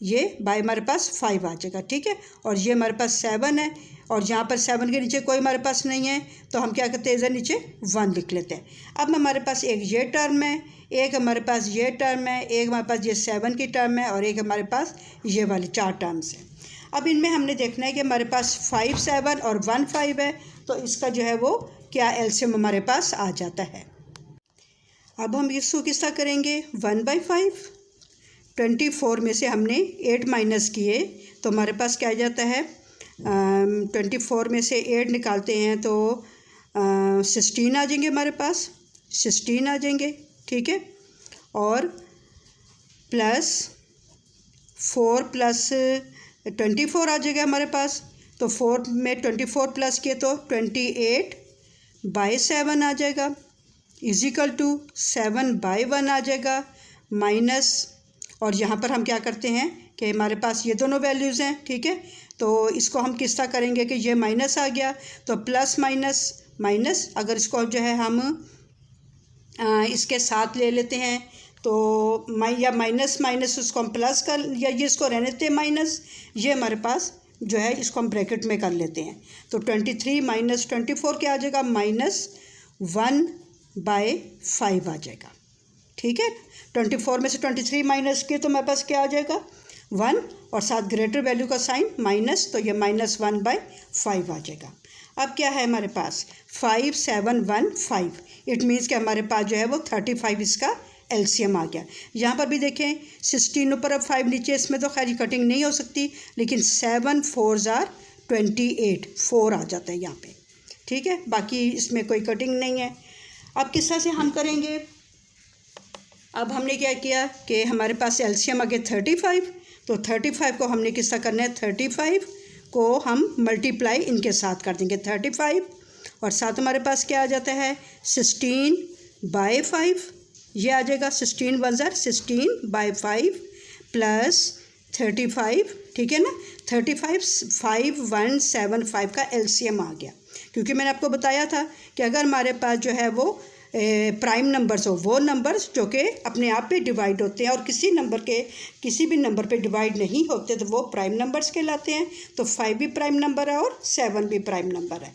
ये बाय हमारे पास 5 आ जाएगा। ठीक है, और ये हमारे पास 7 है और यहाँ पर 7 के नीचे कोई हमारे पास नहीं है तो हम क्या करते हैं इधर नीचे 1 लिख लेते हैं। अब हमारे पास एक ये टर्म है, एक हमारे पास ये टर्म है, एक हमारे पास ये 7 की टर्म है और एक हमारे पास ये वाली 4 टर्म्स हैं। अब इनमें हमने देखना है कि हमारे पास 5 7 और 1 5 है तो इसका जो है वो क्या एलसीएम हमारे पास आ जाता है। अब हम इसको किस तरह करेंगे, 1/5, 24 में से हमने 8 माइनस किए तो हमारे पास क्या आ जाता है, 24 में से 8 निकालते हैं तो 16 आ जाएंगे हमारे पास, 16 आ जाएंगे, ठीक है। और प्लस 4 प्लस 24 आ जाएगा हमारे पास, तो 4 में 24 प्लस किए तो 28/7 आ जाएगा, इजिकल टू 7/1 आ जाएगा, माइनस, और यहाँ पर हम क्या करते हैं कि हमारे पास ये दोनों वैल्यूज़ हैं, ठीक है। तो इसको हम किस तरह करेंगे कि ये माइनस आ गया तो प्लस माइनस माइनस, अगर इसको जो है हम इसके साथ ले लेते हैं तो या माइनस माइनस उसको हम प्लस कर, या ये इसको रहने देते हैं माइनस, ये हमारे पास जो है इसको हम ब्रैकेट में कर लेते हैं। तो 23 माइनस 24 क्या आ जाएगा, -1/5 आ जाएगा, ठीक है। 24 में से 23 माइनस किए तो हमारे पास क्या आ जाएगा, 1, और साथ ग्रेटर वैल्यू का साइन माइनस, तो ये -1/5 आ जाएगा। अब क्या है हमारे पास, 5715, इट मीन्स कि हमारे पास जो है वो 35 इसका एलसीएम आ गया। यहाँ पर भी देखें 16 ऊपर अब 5 नीचे, इसमें तो खैर कटिंग नहीं हो सकती, लेकिन 7 4s are 28, 4 आ जाता है यहाँ पे, ठीक है। बाकी इसमें कोई कटिंग नहीं है। अब किस तरह से हम करेंगे, अब हमने क्या किया कि हमारे पास एलसीएम आ गया 35, तो 35 को हमने किस तरह करना है, 35 को हम मल्टीप्लाई इनके साथ कर देंगे 35, और साथ हमारे पास क्या आ जाता है 16/5, ये आ जाएगा 16 1s are 16/5 प्लस 35, ठीक है ना। 35 5175 का एलसीएम आ गया, क्योंकि मैंने आपको बताया था कि अगर हमारे पास जो है वो प्राइम नंबर्स हो, वो नंबर्स जो कि अपने आप पे डिवाइड होते हैं और किसी भी नंबर पे डिवाइड नहीं होते, तो वो प्राइम नंबर्स कहलाते हैं। तो 5 भी प्राइम नंबर है और 7 भी प्राइम नंबर है।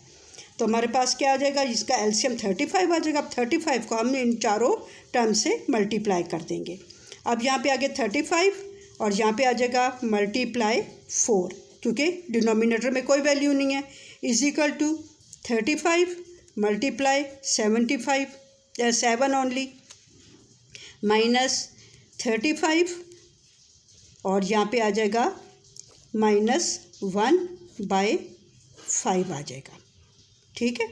तो हमारे पास क्या आ जाएगा, इसका एलसीएम 35 आ जाएगा। अब 35 को हम इन चारों टर्म से मल्टीप्लाई कर देंगे। अब यहाँ पे आ गया 35 और यहाँ पे आ जाएगा मल्टीप्लाई 4, क्योंकि डिनोमिनेटर में कोई वैल्यू नहीं है, is equal to 35 multiply 7 only minus 35, और यहाँ पे आ जाएगा -1/5 आ जाएगा, ठीक है।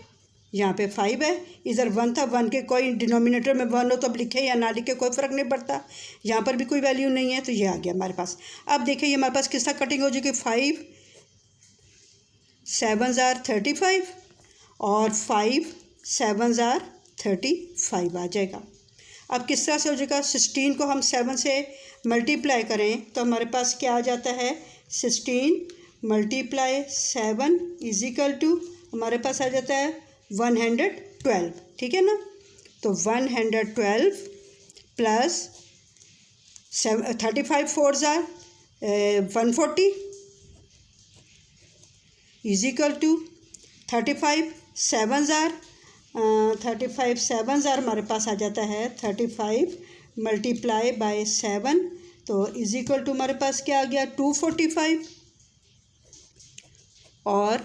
यहाँ पे 5 है, इधर 1 था, 1 के कोई डिनोमिनेटर में 1 हो तो अब लिखे या ना लिखे कोई फ़र्क नहीं पड़ता, यहाँ पर भी कोई वैल्यू नहीं है, तो ये आ गया हमारे पास। अब देखिए ये हमारे पास किस तरह कटिंग हो जाएगी, 5 7s are 35 और 5 7s are 35 आ जाएगा। अब किस तरह से हो जाएगा, 16 को हम 7 से मल्टीप्लाई करें तो हमारे पास क्या आ जाता है, 16 × 7 इजिकल टू हमारे पास आ जाता है 112, ठीक है ना। तो 112 plus 35 4s are 140 is equal to 35 7s are हमारे पास आ जाता है 35 × 7, तो इजिकल टू हमारे पास क्या आ गया 245, और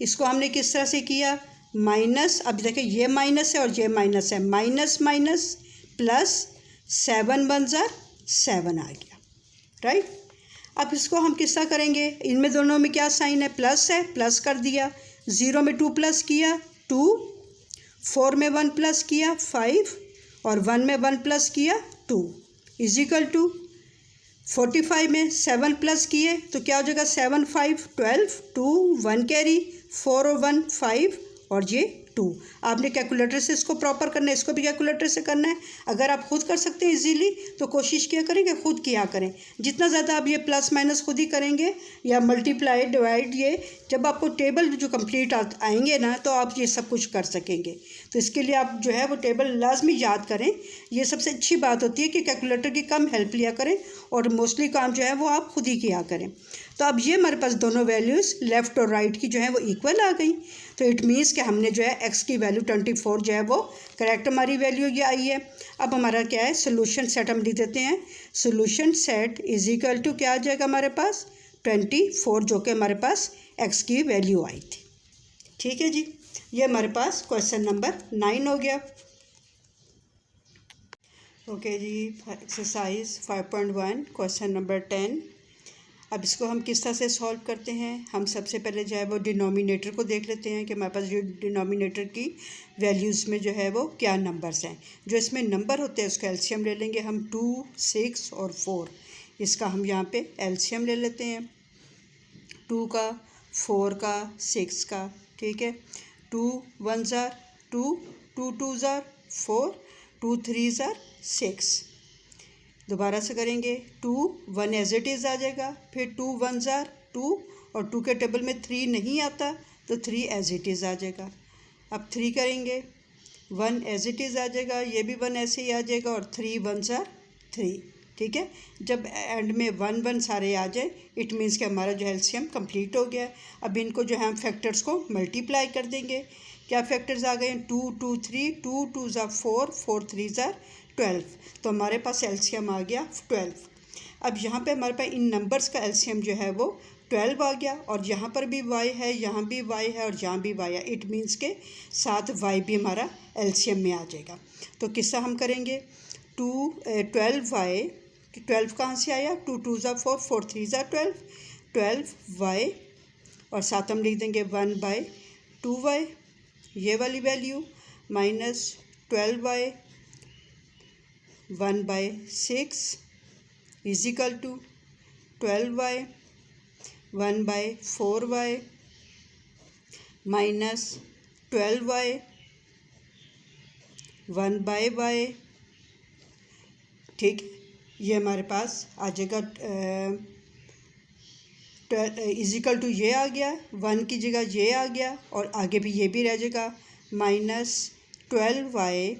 इसको हमने किस तरह से किया, माइनस, अब देखिए ये माइनस है और ये माइनस है, minus minus plus 7 1s are 7 आ गया, राइट। अब इसको हम किस तरह करेंगे, इनमें दोनों में क्या साइन है, प्लस है, प्लस कर दिया, 0 में 2 प्लस किया 2, 4 में 1 प्लस किया 5, और 1 में 1 प्लस किया 2, इजिकल टू 45 में 7 प्लस किए तो क्या हो जाएगा 7 5 12, 2 1 कैरी, 4 और 1 5, और ये 2। आपने कैलकुलेटर से इसको प्रॉपर करना है, इसको भी कैलकुलेटर से करना है। अगर आप खुद कर सकते हैं इजीली तो कोशिश किया करें कि खुद किया करें। जितना ज़्यादा आप ये प्लस माइनस खुद ही करेंगे या मल्टीप्लाई डिवाइड, ये जब आपको टेबल जो कंप्लीट आएंगे ना तो आप ये सब कुछ कर सकेंगे। तो इसके लिए आप जो है वो टेबल लाजमी याद करें। ये सबसे अच्छी बात होती है कि कैलकुलेटर की कम हेल्प लिया करें और मोस्टली काम जो है वो आप खुद ही किया करें। तो अब ये हमारे पास दोनों वैल्यूज़ लेफ़्ट और राइट की जो है वो इक्वल आ गई। तो इट मीन्स कि हमने जो है एक्स की वैल्यू 24 जो है वो करेक्ट हमारी वैल्यू ये आई है। अब हमारा क्या है, सोल्यूशन सेट हम लिख देते हैं। Solution set is equal to क्या आ जाएगा हमारे पास 24, जो कि हमारे पास एक्स की वैल्यू आई थी। ठीक है जी। ये हमारे पास क्वेश्चन नंबर 9 हो गया। ओके जी, एक्सरसाइज 5.1 क्वेश्चन नंबर 10। अब इसको हम किस तरह से सॉल्व करते हैं। हम सबसे पहले जो है वो डिनोमिनेटर को देख लेते हैं कि हमारे पास जो डिनोमिनेटर की वैल्यूज़ में जो है वो क्या नंबर्स हैं। जो इसमें नंबर होते हैं उसका एलसीएम ले लेंगे हम, 2, 6 और 4। इसका हम यहाँ पे एलसीएम ले लेते हैं, 2 का, 4 का, 6 का। ठीक है, 2 1 ज़ार 2, 2 2 ज़ार 4, 2 3 ज़ार 6। दोबारा से करेंगे, 2 1 एज इट इज़ आ जाएगा, फिर 2 1 ज़ार 2 और 2 के टेबल में 3 नहीं आता तो 3 एज इट इज़ आ जाएगा। अब 3 करेंगे, 1 एज इट इज़ आ जाएगा, ये भी 1 ऐसे ही आ जाएगा और 3 1 ज़ार 3। ठीक है, जब एंड में 1 1 सारे आ जाए इट मीन्स कि हमारा जो एलसीएम कंप्लीट हो गया। अब इनको जो है हम फैक्टर्स को मल्टीप्लाई कर देंगे। क्या फैक्टर्स आ गए, 2 2 3, 2 2 ज़ार 4, 4 3 ज़ार 12। तो हमारे पास एलसीएम आ गया 12। अब यहाँ पे हमारे पास इन नंबर्स का एलसीएम जो है वो 12 आ गया, और यहाँ पर भी y है, यहाँ भी y है और यहाँ भी y है। इट मीन्स के साथ y भी हमारा एलसीएम में आ जाएगा। तो किस्सा हम करेंगे, 12y, 12 कहाँ से आया, 2 2 ज़ार 4, 4 3 ज़ार 12, 12y और साथ हम लिख देंगे 1/2y, ये वाली value, minus 12y 1/6 is equal to 12y 1/4y minus 12y 1/y। ठीक, ये हमारे पास आ जाएगा इजिकल टू ये आ गया, 1 की जगह ये आ गया और आगे भी ये भी रह जाएगा, माइनस 12y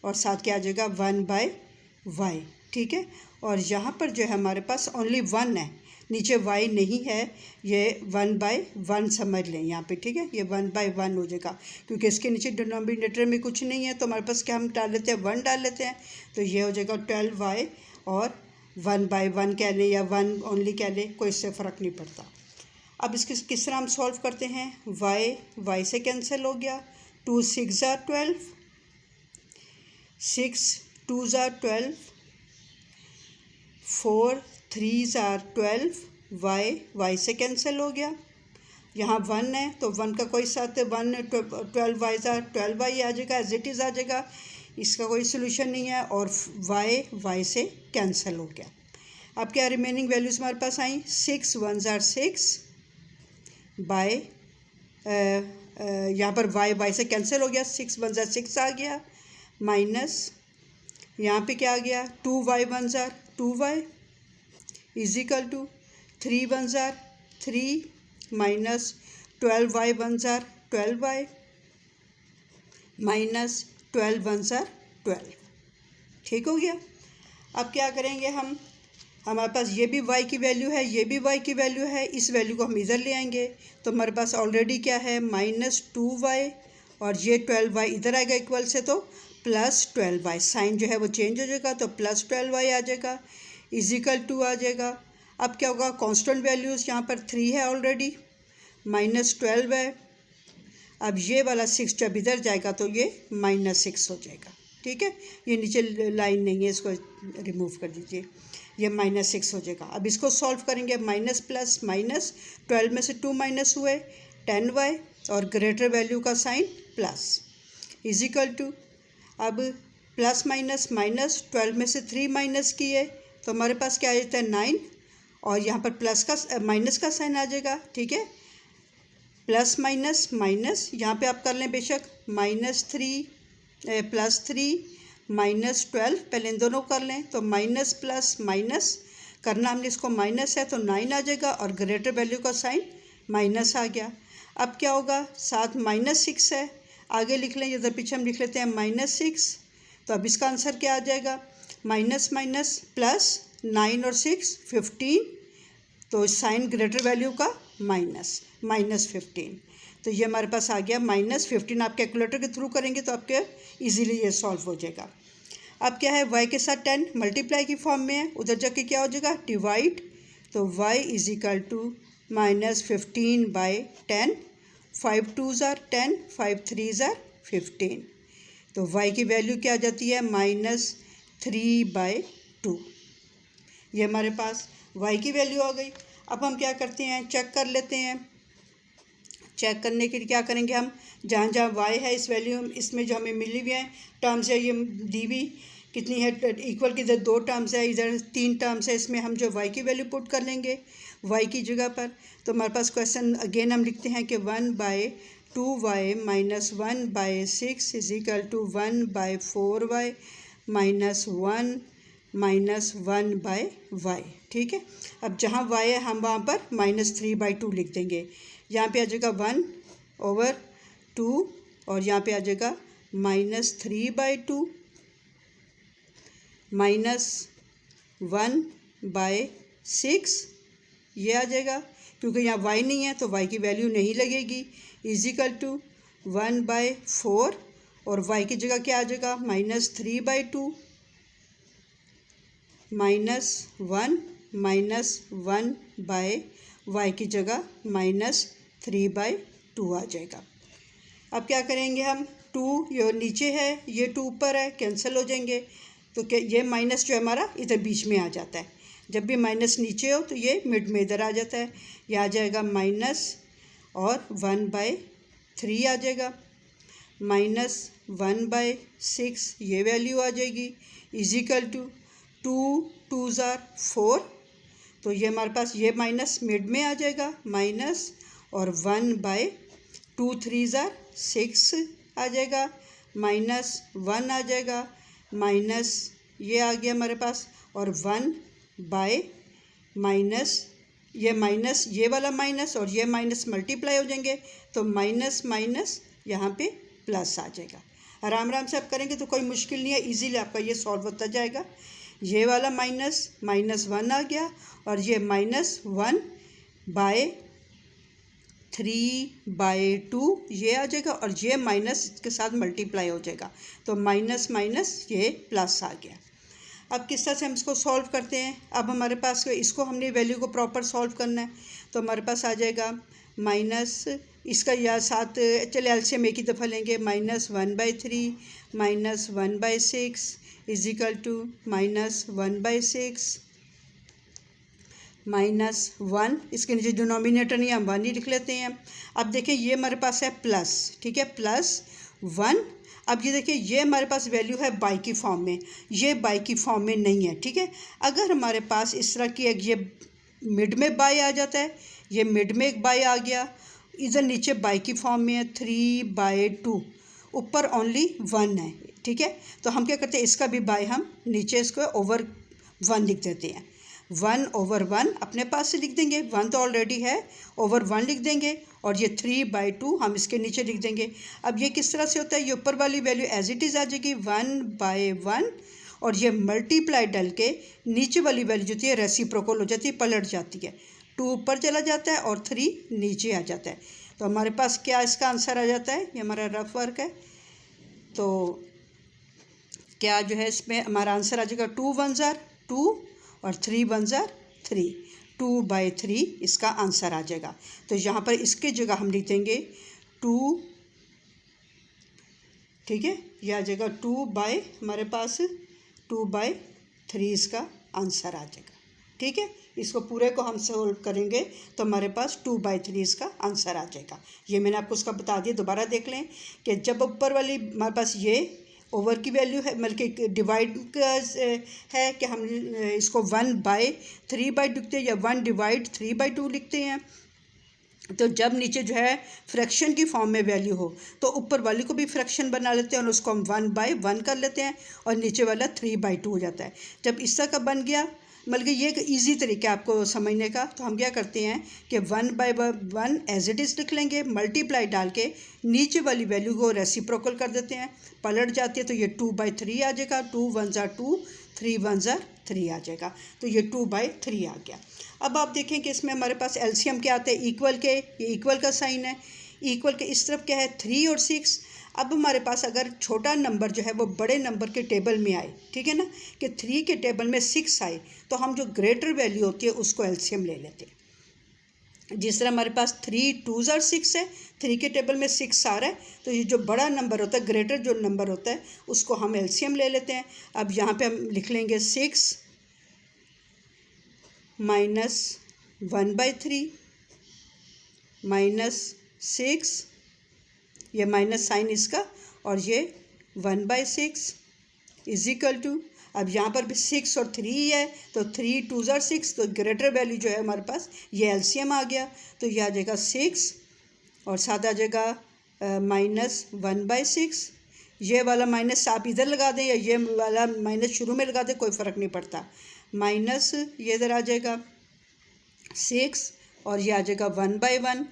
और साथ क्या आ जाएगा 1/y। ठीक है, और यहाँ पर जो है हमारे पास ओनली 1 है, नीचे y नहीं है, ये 1/1 समझ लें यहाँ पे। ठीक है, ये 1/1 हो जाएगा क्योंकि इसके नीचे डिनोमिनेटर में कुछ नहीं है, तो हमारे पास क्या हम डाल लेते हैं, 1 डाल लेते हैं। तो ये हो जाएगा 12y और 1/1 कह लें या 1 ओनली कह लें, कोई इससे फ़र्क नहीं पड़ता। अब इसके किस तरह हम सॉल्व करते हैं, y से कैंसिल हो गया, 2 6 ज़ार 12, 6 2 ज़ार 12, 4 3 ज़ार 12, y से कैंसिल हो गया। यहाँ 1 है तो 1 का कोई साथ 1 12y ज़ार 12y आ जाएगा, एज इट इज़ आ जाएगा, इसका कोई सोल्यूशन नहीं है, और y से कैंसिल हो गया। अब क्या रिमेनिंग वैल्यूज़ हमारे पास आई, 6 1 ज़ार 6 बाय यहाँ पर y से कैंसिल हो गया, 6 1 ज़ार 6 आ गया, माइनस यहाँ पे क्या आ गया, 2y 1 ज़ार 2y इज इक्वल टू 3 1 ज़ार 3 माइनस 12y 1 ज़ार 12y माइनस 12 1 ज़ार 12। ठीक हो गया। अब क्या करेंगे हम, हमारे पास ये भी y की वैल्यू है, ये भी y की वैल्यू है, इस वैल्यू को हम इधर ले आएंगे तो हमारे पास ऑलरेडी क्या है, माइनस 2y और ये 12y इधर आएगा इक्वल से, तो प्लस 12y, साइन जो है वो चेंज हो जाएगा तो प्लस 12y आ जाएगा, इजिकल टू आ जाएगा। अब क्या होगा, कांस्टेंट वैल्यूज़ यहाँ पर 3 है ऑलरेडी, माइनस 12 है, अब ये वाला 6 जब इधर जाएगा तो ये -6 हो जाएगा। ठीक है, ये नीचे लाइन नहीं है, इसको रिमूव कर दीजिए, ये -6 हो जाएगा। अब इसको सॉल्व करेंगे, माइनस प्लस माइनस, 12 में से 2 माइनस हुए 10y और ग्रेटर वैल्यू का साइन प्लस, इजिकल टू, अब प्लस माइनस माइनस, 12 में से 3 माइनस किए तो हमारे पास क्या आ जाता है 9, और यहाँ पर प्लस का माइनस का साइन आ जाएगा। ठीक है, प्लस माइनस माइनस, यहाँ पे आप कर लें बेशक, -3 +3 -12, पहले इन दोनों कर लें तो माइनस प्लस माइनस करना हमने इसको माइनस है तो 9 आ जाएगा और ग्रेटर वैल्यू का साइन माइनस आ गया। अब क्या होगा, साथ -6 है, आगे लिख लें, इधर पीछे हम लिख लेते हैं -6, तो अब इसका आंसर क्या आ जाएगा, माइनस माइनस प्लस 9 और 6 15, तो साइन ग्रेटर वैल्यू का -15, तो ये हमारे पास आ गया -15। आप कैलकुलेटर के थ्रू करेंगे तो आपके इजीली ये सॉल्व हो जाएगा। अब क्या है, y के साथ 10 मल्टीप्लाई की फॉर्म में है, उधर जाके क्या हो जाएगा डिवाइड, तो y is equal to -15/10, 5 2s are 10, 5 3s are 15। तो y की वैल्यू क्या आ जाती है -3/2। ये हमारे पास y की वैल्यू आ गई। अब हम क्या करते हैं, चेक कर लेते हैं। चेक करने के लिए क्या करेंगे, हम जहाँ जहाँ y है इस वैल्यू इसमें जो हमें मिली हुई है टर्म्स है, ये दी हुई कितनी है इक्वल की, इधर 2 टर्म्स है, इधर 3 टर्म्स है, इसमें हम जो y की वैल्यू पुट कर लेंगे y की जगह पर। तो हमारे पास क्वेश्चन अगेन हम लिखते हैं कि 1/2y - 1/6 is equal to 1/4y - 1/y। ठीक है, अब जहाँ y है हम वहाँ पर -3/2 लिख देंगे। यहाँ पे आ जाएगा 1/2 और यहाँ पे आ जाएगा -3/2 -1/6, ये आ जाएगा। क्योंकि यहाँ y नहीं है तो y की वैल्यू नहीं लगेगी, इजिकल टू 1/4 और y की जगह क्या आ जाएगा -3/2 -1 -1/y की जगह -3/2 आ जाएगा। अब क्या करेंगे हम, 2 ये नीचे है, ये 2 ऊपर है, कैंसिल हो जाएंगे। तो क्या ये माइनस जो हमारा इधर बीच में आ जाता है, जब भी माइनस नीचे हो तो ये मिड में इधर आ जाता है। ये आ जाएगा माइनस और 1/3 आ जाएगा, -1/6 ये वैल्यू आ जाएगी, इजिकल टू 2 2s are 4। तो ये हमारे पास ये माइनस मिड में आ जाएगा, माइनस और 1/2 3s are 6 आ जाएगा, -1 आ जाएगा, माइनस ये आ गया हमारे पास और 1/, ये माइनस ये वाला माइनस और ये माइनस मल्टीप्लाई हो जाएंगे तो माइनस माइनस यहाँ पे प्लस आ जाएगा। आराम आराम से आप करेंगे तो कोई मुश्किल नहीं है, इजीली आपका ये सॉल्व होता जाएगा। ये वाला -1 आ गया और ये -1/3/2 ये आ जाएगा और ये माइनस के साथ मल्टीप्लाई हो जाएगा तो माइनस माइनस ये प्लस आ गया। अब किस तरह से हम इसको सॉल्व करते हैं, अब हमारे पास इसको हमने वैल्यू को प्रॉपर सॉल्व करना है। तो हमारे पास आ जाएगा माइनस इसका या साथ, चले एलसीएम एक ही दफ़ा लेंगे, -1/3 -1/6 इजिकल टू -1/6 -1, इसके नीचे डिनोमिनेटर नहीं हम 1 ही लिख लेते हैं। अब देखिए ये हमारे पास है प्लस, ठीक है, +1। अब ये देखिए ये हमारे पास वैल्यू है बाई की फॉर्म में, ये बाई की फॉर्म में नहीं है, ठीक है। अगर हमारे पास इस तरह की एक ये मिड में बाई आ जाता है, ये मिड में एक बाई आ गया, इधर नीचे बाई की फॉर्म में है 3/2, ऊपर ओनली 1 है, ठीक है। तो हम क्या करते हैं, इसका भी बाई हम नीचे इसको ओवर 1 लिख देते हैं। 1/1 अपने पास से लिख देंगे, 1 तो ऑलरेडी है, ओवर 1 लिख देंगे और ये 3/2 हम इसके नीचे लिख देंगे। अब ये किस तरह से होता है, ये ऊपर वाली वैल्यू एज इट इज़ आ जाएगी 1/1 और ये मल्टीप्लाई डल के नीचे वाली वैल्यू जो होती है रेसिप्रोकल हो जाती है, पलट जाती है, 2 ऊपर चला जाता है और 3 नीचे आ जाता है। तो हमारे पास क्या इसका आंसर आ जाता है, ये हमारा रफ वर्क है। तो क्या जो है इसमें हमारा आंसर आ जाएगा 2 1s are 2 और 3 1s are 3, 2/3 इसका आंसर आ जाएगा। तो यहाँ पर इसके जगह हम लिख देंगे 2, ठीक है, ये आ जाएगा 2/, हमारे पास 2/3 इसका आंसर आ जाएगा, ठीक है। इसको पूरे को हम सोल्व करेंगे तो हमारे पास 2/3 इसका आंसर आ जाएगा। ये मैंने आपको उसका बता दिया, दोबारा देख लें कि जब ऊपर वाली हमारे पास ये ओवर की वैल्यू है, बल्कि डिवाइड है कि हम इसको 1/3/2 लिखते हैं या 1/3/2 लिखते हैं। तो जब नीचे जो है फ्रैक्शन की फॉर्म में वैल्यू हो तो ऊपर वाली को भी फ्रैक्शन बना लेते हैं और उसको हम 1/1 कर लेते हैं और नीचे वाला 3/2 हो जाता है। जब इस तरह का बन गया, बल्कि ये एक ईजी तरीका है आपको समझने का, तो हम क्या करते हैं कि 1/1 एज इट इज़ लिख लेंगे, मल्टीप्लाई डाल के नीचे वाली वैल्यू को रेसिप्रोकल कर देते हैं, पलट जाती है तो ये 2/3 आ जाएगा, 2 1s are 2, 3 1s are 3 आ जाएगा, तो ये 2/3 आ गया। अब आप देखें कि इसमें हमारे पास एलसीएम क्या आते हैं, इक्वल के, ये इक्वल का साइन है, इक्वल के इस तरफ क्या है 3 और 6। अब हमारे पास अगर छोटा नंबर जो है वो बड़े नंबर के टेबल में आए, ठीक है ना, कि 3 के टेबल में 6 आए, तो हम जो ग्रेटर वैल्यू होती है उसको एलसीएम ले लेते हैं। जिस तरह हमारे पास 3 2s are 6 है, 3 के टेबल में 6 आ रहा है, तो ये जो बड़ा नंबर होता है, ग्रेटर जो नंबर होता है, उसको हम एलसीएम ले लेते हैं। अब यहाँ पे हम लिख लेंगे 6 माइनस 1/3 माइनस 6, ये माइनस साइन इसका, और ये 1/6 इज इक्वल टू, अब यहाँ पर भी 6 और 3 है, तो 3 2s are 6, तो ग्रेटर वैल्यू जो है हमारे पास ये एलसीएम आ गया, तो ये आ जाएगा 6 और साथ आ जाएगा माइनस 1/6। ये वाला माइनस आप इधर लगा दें या ये वाला माइनस शुरू में लगा दें, कोई फ़र्क नहीं पड़ता। माइनस ये इधर आ जाएगा 6 और ये आ जाएगा 1/1,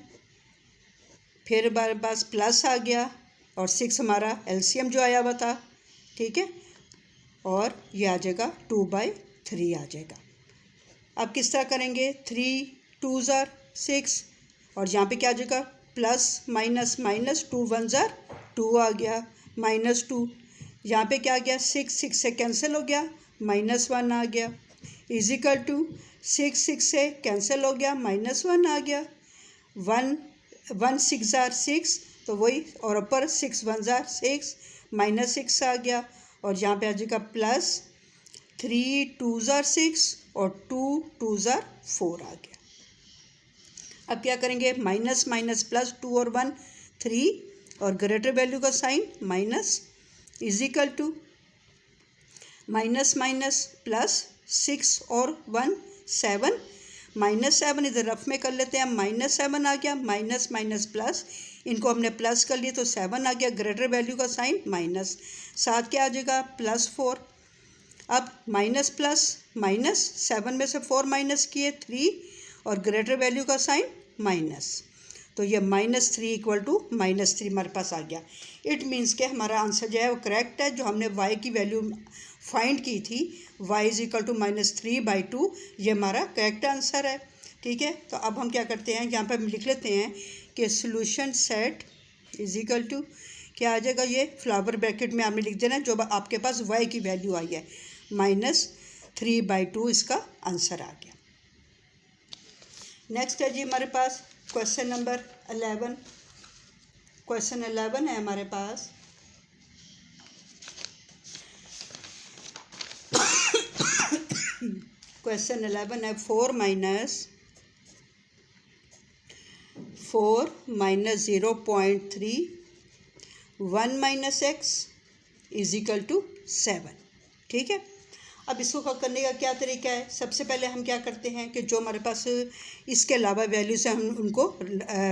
फिर हमारे पास प्लस आ गया और 6 हमारा एलसीएम जो आया हुआ था, ठीक है, और ये आ जाएगा 2/3 आ जाएगा। अब किस तरह करेंगे, 3 2s are 6 और यहाँ पे क्या आ जाएगा, plus minus minus, 2 1s are 2 आ गया, -2, यहाँ पे क्या आ गया, 6 से कैंसिल हो गया, -1 आ गया, इज इक्वल टू 6 से कैंसिल हो गया, -1 आ गया, 1 6 are 6, तो वही, और ऊपर 6 1s are 6, -6 आ गया, और यहाँ पे आ जाएगा प्लस 3 2s are 6 और 2 2s are 4 आ गया। अब क्या करेंगे, माइनस माइनस प्लस, 2 और 1 3 और ग्रेटर वैल्यू का sign minus, is equal to minus minus plus 6 और 1 7, -7 इधर रफ में कर लेते हैं, -7 आ गया, माइनस माइनस प्लस, इनको हमने प्लस कर लिया तो 7 आ गया, ग्रेटर वैल्यू का साइन माइनस, साथ क्या आ जाएगा +4। अब माइनस प्लस माइनस, 7 में से 4 माइनस किए 3 और ग्रेटर वैल्यू का साइन माइनस, तो ये -3 इक्वल टू -3 हमारे पास आ गया। इट मीन्स के हमारा आंसर जो है वो करेक्ट है। जो हमने y की वैल्यू फाइंड की थी, y इज इक्वल टू -3/2, ये हमारा करेक्ट आंसर है। ठीक है, तो अब हम क्या करते हैं, यहाँ पर हम लिख लेते हैं कि solution set is equal to क्या आ जाएगा, ये फ्लावर ब्रैकेट में आपने लिख देना जो आपके पास y की वैल्यू आई है, -3/2 इसका आंसर आ गया। नेक्स्ट है जी हमारे पास क्वेश्चन नंबर 11। क्वेश्चन 11 है हमारे पास, क्वेश्चन 11 है 4 minus 0.3 1 - x is equal to 7। ठीक है, अब इसको करने का क्या तरीका है, सबसे पहले हम क्या करते हैं कि जो हमारे पास इसके अलावा वैल्यूज़ हैं हम उनको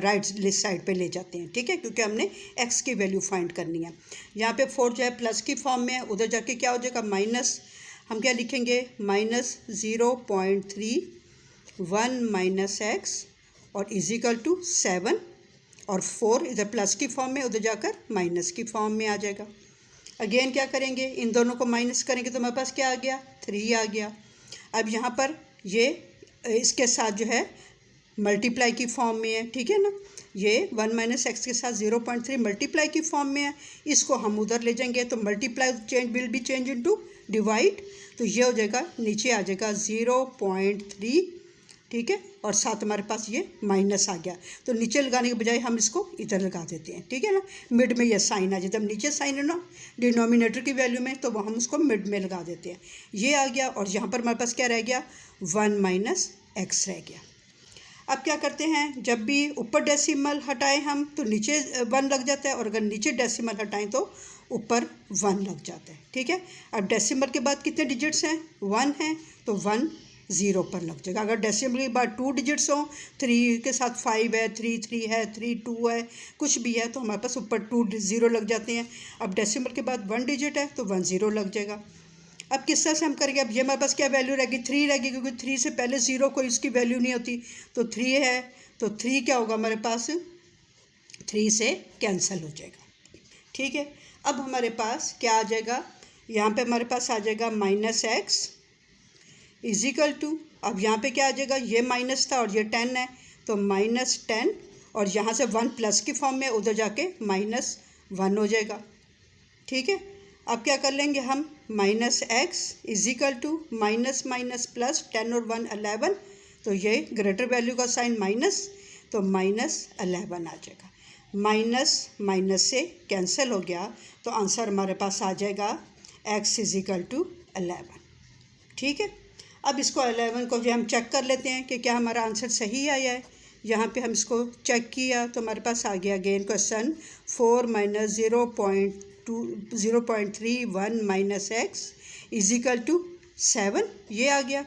राइट साइड पे ले जाते हैं। ठीक है, क्योंकि हमने x की वैल्यू फाइंड करनी है। यहाँ पे 4 जो है प्लस की फॉर्म में है, उधर जाके क्या हो जाएगा माइनस, हम क्या लिखेंगे -0.3 1 - x और इज इक्वल टू 7 और 4 इधर प्लस की फॉर्म में, उधर जाकर माइनस की फॉर्म में आ जाएगा। अगेन क्या करेंगे, इन दोनों को माइनस करेंगे तो हमारे पास क्या आ गया 3 आ गया। अब यहाँ पर ये इसके साथ जो है मल्टीप्लाई की फॉर्म में है। ठीक है ना, ये 1 - x के साथ 0.3 मल्टीप्लाई की फॉर्म में है, इसको हम उधर ले जाएंगे तो multiply change will be change into divide, तो ये हो जाएगा नीचे आ जाएगा 0.3। ठीक है, और साथ हमारे पास ये माइनस आ गया, तो नीचे लगाने के बजाय हम इसको इधर लगा देते हैं। ठीक है ना, मिड में ये साइन आ जाए, जब नीचे साइन है ना डिनोमिनेटर की वैल्यू में, तो वो हम उसको मिड में लगा देते हैं, ये आ गया। और यहाँ पर हमारे पास क्या रह गया 1 - x रह गया। अब क्या करते हैं, जब भी ऊपर डेसिमल हटाएं हम तो नीचे 1 लग जाता है, और अगर नीचे डेसिमल हटाएं तो ऊपर 1 लग जाता है। ठीक है, अब डेसिमल के बाद कितने डिजिट्स हैं, 1 हैं, तो 1 0 पर लग जाएगा। अगर डेसिमल के बाद 2 डिजिट्स हों, 3 के साथ 5 है, 3 3 है, 3 2 है, कुछ भी है, तो हमारे पास ऊपर 2 0 लग जाते हैं। अब डेसिमल के बाद 1 डिजिट है तो 1 0 लग जाएगा। अब किस तरह से हम करेंगे, अब ये हमारे पास क्या वैल्यू रहेगी 3 रहेगी, क्योंकि 3 से पहले 0 कोई इसकी वैल्यू नहीं होती, तो 3 है, तो 3 क्या होगा हमारे पास 3 से कैंसिल हो जाएगा। ठीक है, अब हमारे पास क्या आ जाएगा, यहाँ पे हमारे पास आ जाएगा -x इज इक्वल टू, अब यहाँ पे क्या आ जाएगा, ये माइनस था और ये 10 है, तो -10 और यहाँ से 1 प्लस की फॉर्म में, उधर जाके -1 हो जाएगा। ठीक है, अब क्या कर लेंगे हम -x is equal to minus plus 10 और 1 11, तो ये ग्रेटर वैल्यू का साइन माइनस, तो -11 आ जाएगा। माइनस माइनस से कैंसिल हो गया, तो आंसर हमारे पास आ जाएगा x = 11। ठीक है, अब इसको 11 को जो हम चेक कर लेते हैं कि क्या हमारा आंसर सही आया है। यहाँ पे हम इसको चेक किया तो हमारे पास आ गया अगेन क्वेश्चन 4 - 0.31 - x = 7, ये आ गया।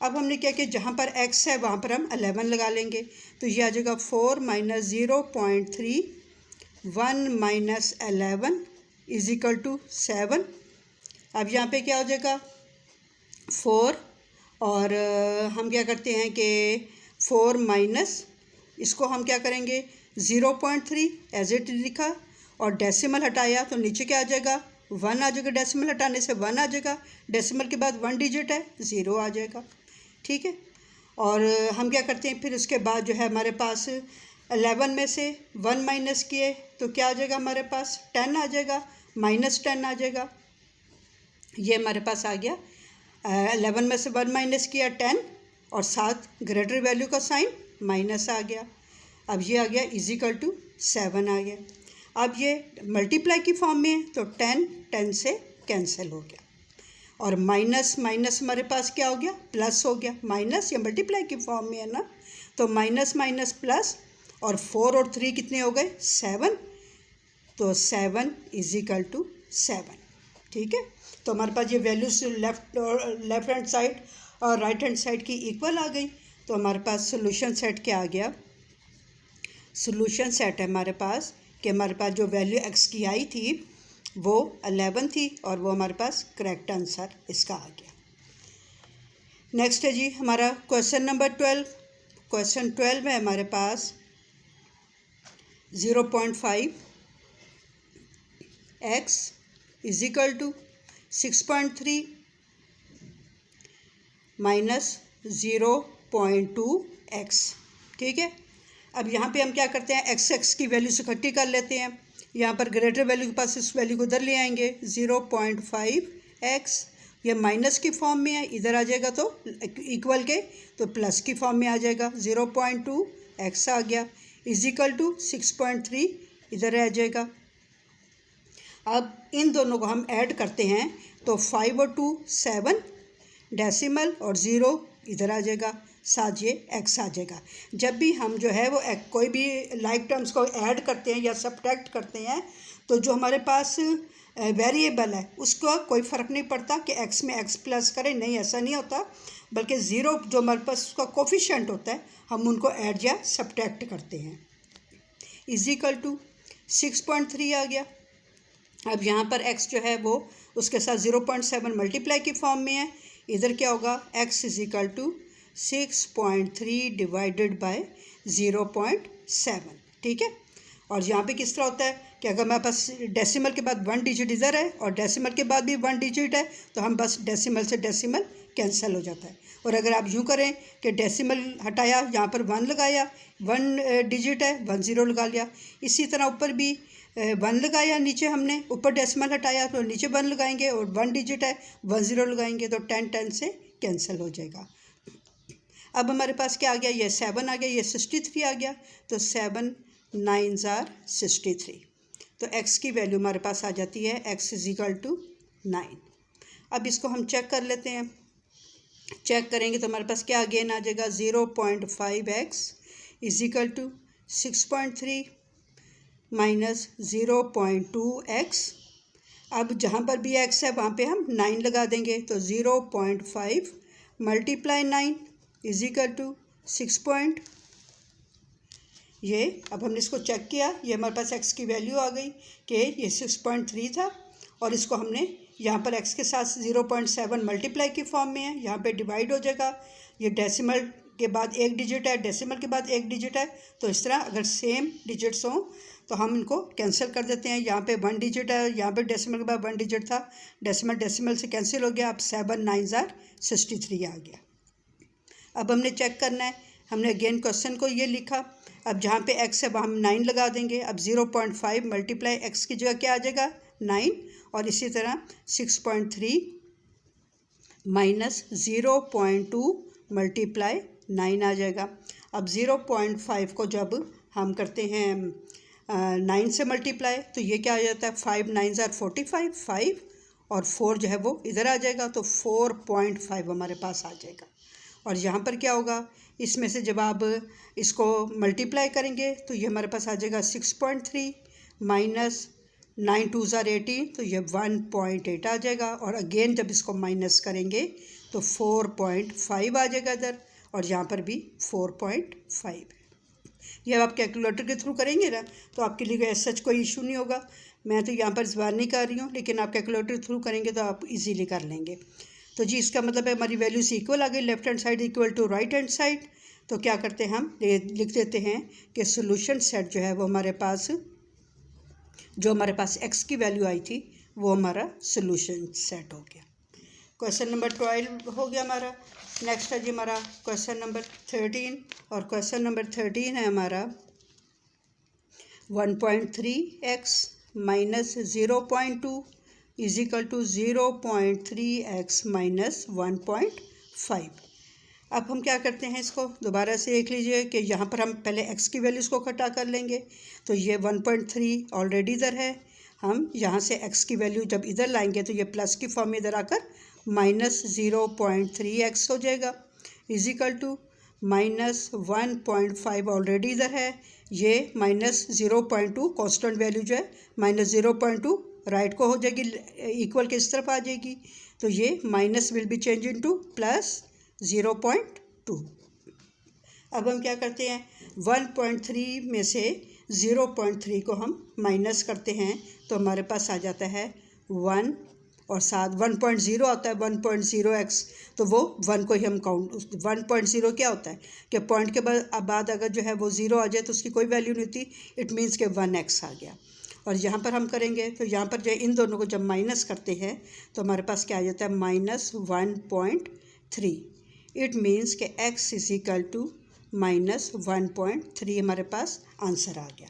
अब हमने क्या किया, जहाँ पर x है वहाँ पर हम 11 लगा लेंगे, तो ये आ जाएगा 4 - 0.31 - 11 = 7। अब यहाँ पे क्या हो जाएगा 4, और हम क्या करते हैं कि 4 माइनस इसको हम क्या करेंगे 0.3 एज इट लिखा, और डेसिमल हटाया तो नीचे क्या आ जाएगा 1 आ जाएगा। डेसिमल हटाने से 1 आ जाएगा, डेसिमल के बाद 1 डिजिट है 0 आ जाएगा। ठीक है, और हम क्या करते हैं फिर उसके बाद जो है हमारे पास 11 में से 1 माइनस किए तो क्या आ जाएगा हमारे पास 10 आ जाएगा, -10 आ जाएगा। ये हमारे पास आ गया 11 में से 1 माइनस किया 10, और साथ ग्रेटर वैल्यू का साइन माइनस आ गया। अब ये आ गया = 7 आ गया। अब ये मल्टीप्लाई की फॉर्म में है तो 10 से कैंसिल हो गया, और माइनस माइनस हमारे पास क्या हो गया प्लस हो गया। माइनस या मल्टीप्लाई की फॉर्म में है ना, तो माइनस माइनस प्लस, और 4 और 3 कितने हो गए 7, तो 7 = 7। ठीक है, तो हमारे पास ये वैल्यूज लेफ्ट हैंड साइड और राइट हैंड साइड की इक्वल आ गई। तो हमारे पास सोल्यूशन सेट क्या आ गया, सोल्यूशन सेट है हमारे पास कि हमारे पास जो वैल्यू x की आई थी वो 11 थी, और वो हमारे पास करेक्ट आंसर इसका आ गया। नेक्स्ट है जी हमारा क्वेश्चन नंबर 12। क्वेश्चन 12 है हमारे पास 0.5 x = 6.3 - 0.2 x। ठीक है, अब यहाँ पे हम क्या करते हैं x की वैल्यू से इकट्ठी कर लेते हैं। यहाँ पर ग्रेटर वैल्यू के पास इस वैल्यू को उधर ले आएंगे 0.5 x, ये माइनस की फॉर्म में है, इधर आ जाएगा तो इक्वल के तो प्लस की फॉर्म में आ जाएगा 0.2 x आ गया = 6.3 इधर आ जाएगा। अब इन दोनों को हम ऐड करते हैं तो 5 और 2 7, डेसिमल और 0 इधर आ जाएगा, साथ ये x आ जाएगा। जब भी हम जो है वो कोई भी लाइक टर्म्स को ऐड करते हैं या सब्ट्रैक्ट करते हैं तो जो हमारे पास वेरिएबल है उसका कोई फ़र्क नहीं पड़ता कि x में x प्लस करें, नहीं ऐसा नहीं होता, बल्कि 0 जो हमारे पास उसका कोफिशिएंट होता है हम उनको ऐड या सब्ट्रैक्ट करते हैं। = 6.3 आ गया। अब यहाँ पर x जो है वो उसके साथ 0.7 मल्टीप्लाई की फॉर्म में है, इधर क्या होगा x = 6.3 डिवाइडेड बाय 0.7। ठीक है, और यहाँ पे किस तरह होता है कि अगर हमारे पास डेसिमल के बाद 1 डिजिट इधर है और डेसिमल के बाद भी 1 डिजिट है तो हम बस डेसिमल से डेसिमल कैंसिल हो जाता है। और अगर आप यूँ करें कि डेसिमल हटाया यहाँ पर 1 लगाया, 1 डिजिट है 1 0 लगा लिया, इसी तरह ऊपर भी 1 लगाया, नीचे हमने ऊपर डेसिमल हटाया तो नीचे 1 लगाएंगे, और 1 डिजिट है 1 0 लगाएंगे तो 10 से कैंसिल हो जाएगा। अब हमारे पास क्या आ गया, ये 7 आ गया, ये 63 आ गया, तो 7 9s are 63। तो x की वैल्यू हमारे पास आ जाती है x = 9। अब इसको हम चेक कर लेते हैं। चेक करेंगे तो हमारे पास क्या अगेन आ जाएगा 0.5x = 6.3 - 0.2x। अब जहाँ पर भी x है वहाँ पे हम 9 लगा देंगे, तो 0.5 × 9 = 6 ये। अब हमने इसको चेक किया, ये हमारे पास x की वैल्यू आ गई कि ये 6.3 था, और इसको हमने यहाँ पर x के साथ 0.7 मल्टीप्लाई की फॉर्म में है, यहाँ पे डिवाइड हो जाएगा। ये डेसिमल के बाद 1 डिजिट है, डेसिमल के बाद 1 डिजिट है, तो इस तरह अगर सेम डिजिट्स हों तो हम इनको कैंसिल कर देते हैं। यहाँ पे 1 डिजिट है, यहाँ पे डेसिमल के बाद 1 डिजिट था, डेसिमल से कैंसिल हो गया। अब 7 9s are 63 आ गया। अब हमने चेक करना है, हमने अगेन क्वेश्चन को ये लिखा, अब जहाँ पे x है वहाँ हम 9 लगा देंगे। अब 0.5 मल्टीप्लाई x की जगह क्या आ जाएगा 9, और इसी तरह 6.3 - 0.2 मल्टीप्लाई 9 आ जाएगा। अब 0.5 को जब हम करते हैं 9 से मल्टीप्लाई तो ये क्या आ जाता है, 5 9 आर 45, 5 और 4 जो है वो इधर आ जाएगा, तो 4.5 हमारे पास आ जाएगा। और यहाँ पर क्या होगा, इसमें से जब आप इसको मल्टीप्लाई करेंगे तो ये हमारे पास आ जाएगा 6.3 माइनस 9 2 ज़ार 18, तो ये 1.8 आ जाएगा। और अगेन जब इसको माइनस करेंगे तो 4.5 आ जाएगा इधर, और यहाँ पर भी 4.5। ये अब आप कैलकुलेटर के थ्रू करेंगे ना तो आपके लिए सच कोई इशू नहीं होगा। मैं तो यहाँ पर ज़बान नहीं कर रही हूँ, लेकिन आप कैलकुलेटर थ्रू करेंगे तो आप इजीली कर लेंगे। तो जी इसका मतलब है हमारी वैल्यूज़ इक्वल आ गई, left hand side equal to right hand side. तो क्या करते हैं, हम लिख देते हैं कि सोल्यूशन सेट जो है वो हमारे पास, जो हमारे पास x की वैल्यू आई थी वो हमारा सोल्यूशन सेट हो गया। क्वेश्चन नंबर 12 हो गया हमारा। नेक्स्ट है जी हमारा क्वेश्चन नंबर 13, और क्वेश्चन नंबर 13 है हमारा 1.3x minus 0.2 is equal to 0.3x minus 1.5। अब हम क्या करते हैं, इसको दोबारा से देख लीजिए कि यहाँ पर हम पहले x की वैल्यूज़ को इकट्ठा कर लेंगे। तो ये 1.3 ऑलरेडी इधर है, हम यहाँ से x की वैल्यू जब इधर लाएंगे तो ये प्लस की फॉर्म में इधर आकर माइनस 0.3x हो जाएगा, is equal to minus 1.5 already इधर है, ये माइनस 0.2 कॉन्स्टेंट वैल्यू जो है माइनस 0.2 राइट को हो जाएगी, इक्वल किस तरफ आ जाएगी, तो ये minus will be change into plus 0.2। अब हम क्या करते हैं, 1.3 में से 0.3 को हम माइनस करते हैं तो हमारे पास आ जाता है 1, और साथ 1.0 आता है 1.0x, तो वो 1 को ही हम काउंट, 1.0 क्या होता है कि पॉइंट के बाद अगर जो है वो 0 आ जाए तो उसकी कोई वैल्यू नहीं होती, इट मीन्स के 1x आ गया। और यहाँ पर हम करेंगे तो यहाँ पर जो इन दोनों को जब माइनस करते हैं तो हमारे पास क्या आ जाता है माइनस 1.3, इट मीन्स के x is equal to minus 1.3 हमारे पास आंसर आ गया।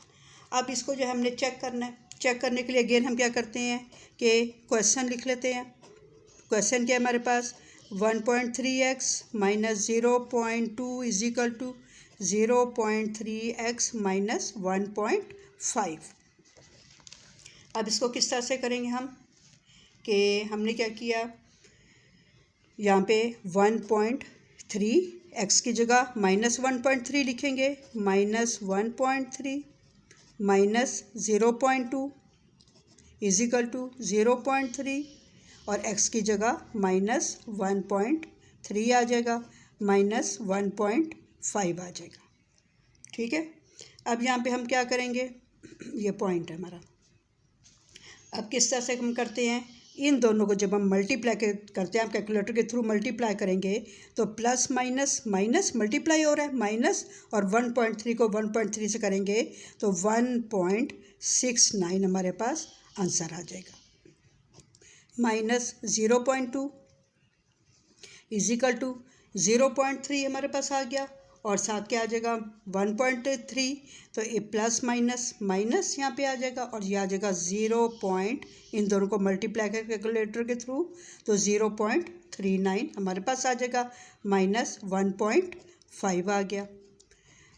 अब इसको जो हमने चेक करना है, चेक करने के लिए अगेन हम क्या करते हैं कि क्वेश्चन लिख लेते हैं। क्वेश्चन क्या है हमारे पास, 1.3x minus 0.2 is equal to 0.3x minus 1.5। अब इसको किस तरह से करेंगे हम, कि हमने क्या किया, यहाँ पे 1.3 x की जगह माइनस 1.3 लिखेंगे, minus 1.3 minus 0.2 is equal to 0.3, और x की जगह माइनस 1.3 आ जाएगा, माइनस 1.5 आ जाएगा। ठीक है, अब यहाँ पे हम क्या करेंगे, ये पॉइंट है हमारा। अब किस तरह से हम करते हैं, इन दोनों को जब हम मल्टीप्लाई करते हैं, हम कैलकुलेटर के थ्रू मल्टीप्लाई करेंगे तो प्लस माइनस माइनस मल्टीप्लाई हो रहा है माइनस, और 1.3 को 1.3 से करेंगे तो 1.69 हमारे पास आंसर आ जाएगा। माइनस 0.2 इज इक्वल टू 0.3 हमारे पास आ गया, और साथ क्या आ जाएगा 1.3, तो ये प्लस माइनस माइनस यहाँ पे आ जाएगा, और ये आ जाएगा 0. इन दोनों को मल्टीप्लाई कर कैलकुलेटर के थ्रू तो 0.39 हमारे पास आ जाएगा, माइनस 1.5 आ गया।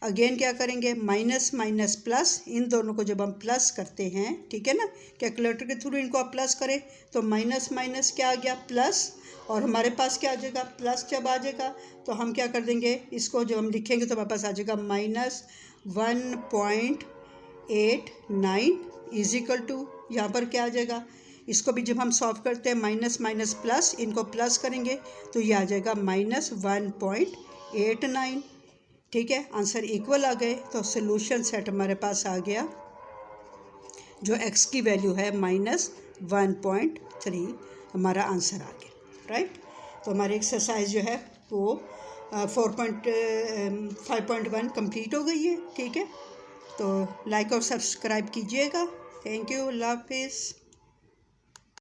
अगेन क्या करेंगे, माइनस माइनस प्लस, इन दोनों को जब हम प्लस करते हैं, ठीक है ना, कैलकुलेटर के थ्रू इनको आप प्लस करें तो माइनस माइनस क्या आ गया प्लस, और हमारे पास क्या आ जाएगा प्लस जब आ जाएगा तो हम क्या कर देंगे, इसको जब हम लिखेंगे तो हमारे पास आ जाएगा माइनस 1.89 इज इक्वल टू, यहाँ पर क्या आ जाएगा, इसको भी जब हम सॉल्व करते हैं माइनस माइनस प्लस, इनको प्लस करेंगे तो ये आ जाएगा माइनस 1.89। ठीक है, आंसर इक्वल आ गए, तो सोल्यूशन सेट हमारे पास आ गया, जो x की वैल्यू है माइनस 1.3 हमारा आंसर आ गया, राइट। तो हमारी एक्सरसाइज जो है वो 5.1 कंप्लीट हो गई है। ठीक है, तो लाइक और सब्सक्राइब कीजिएगा। थैंक यू, अल्लाह हाफिज़।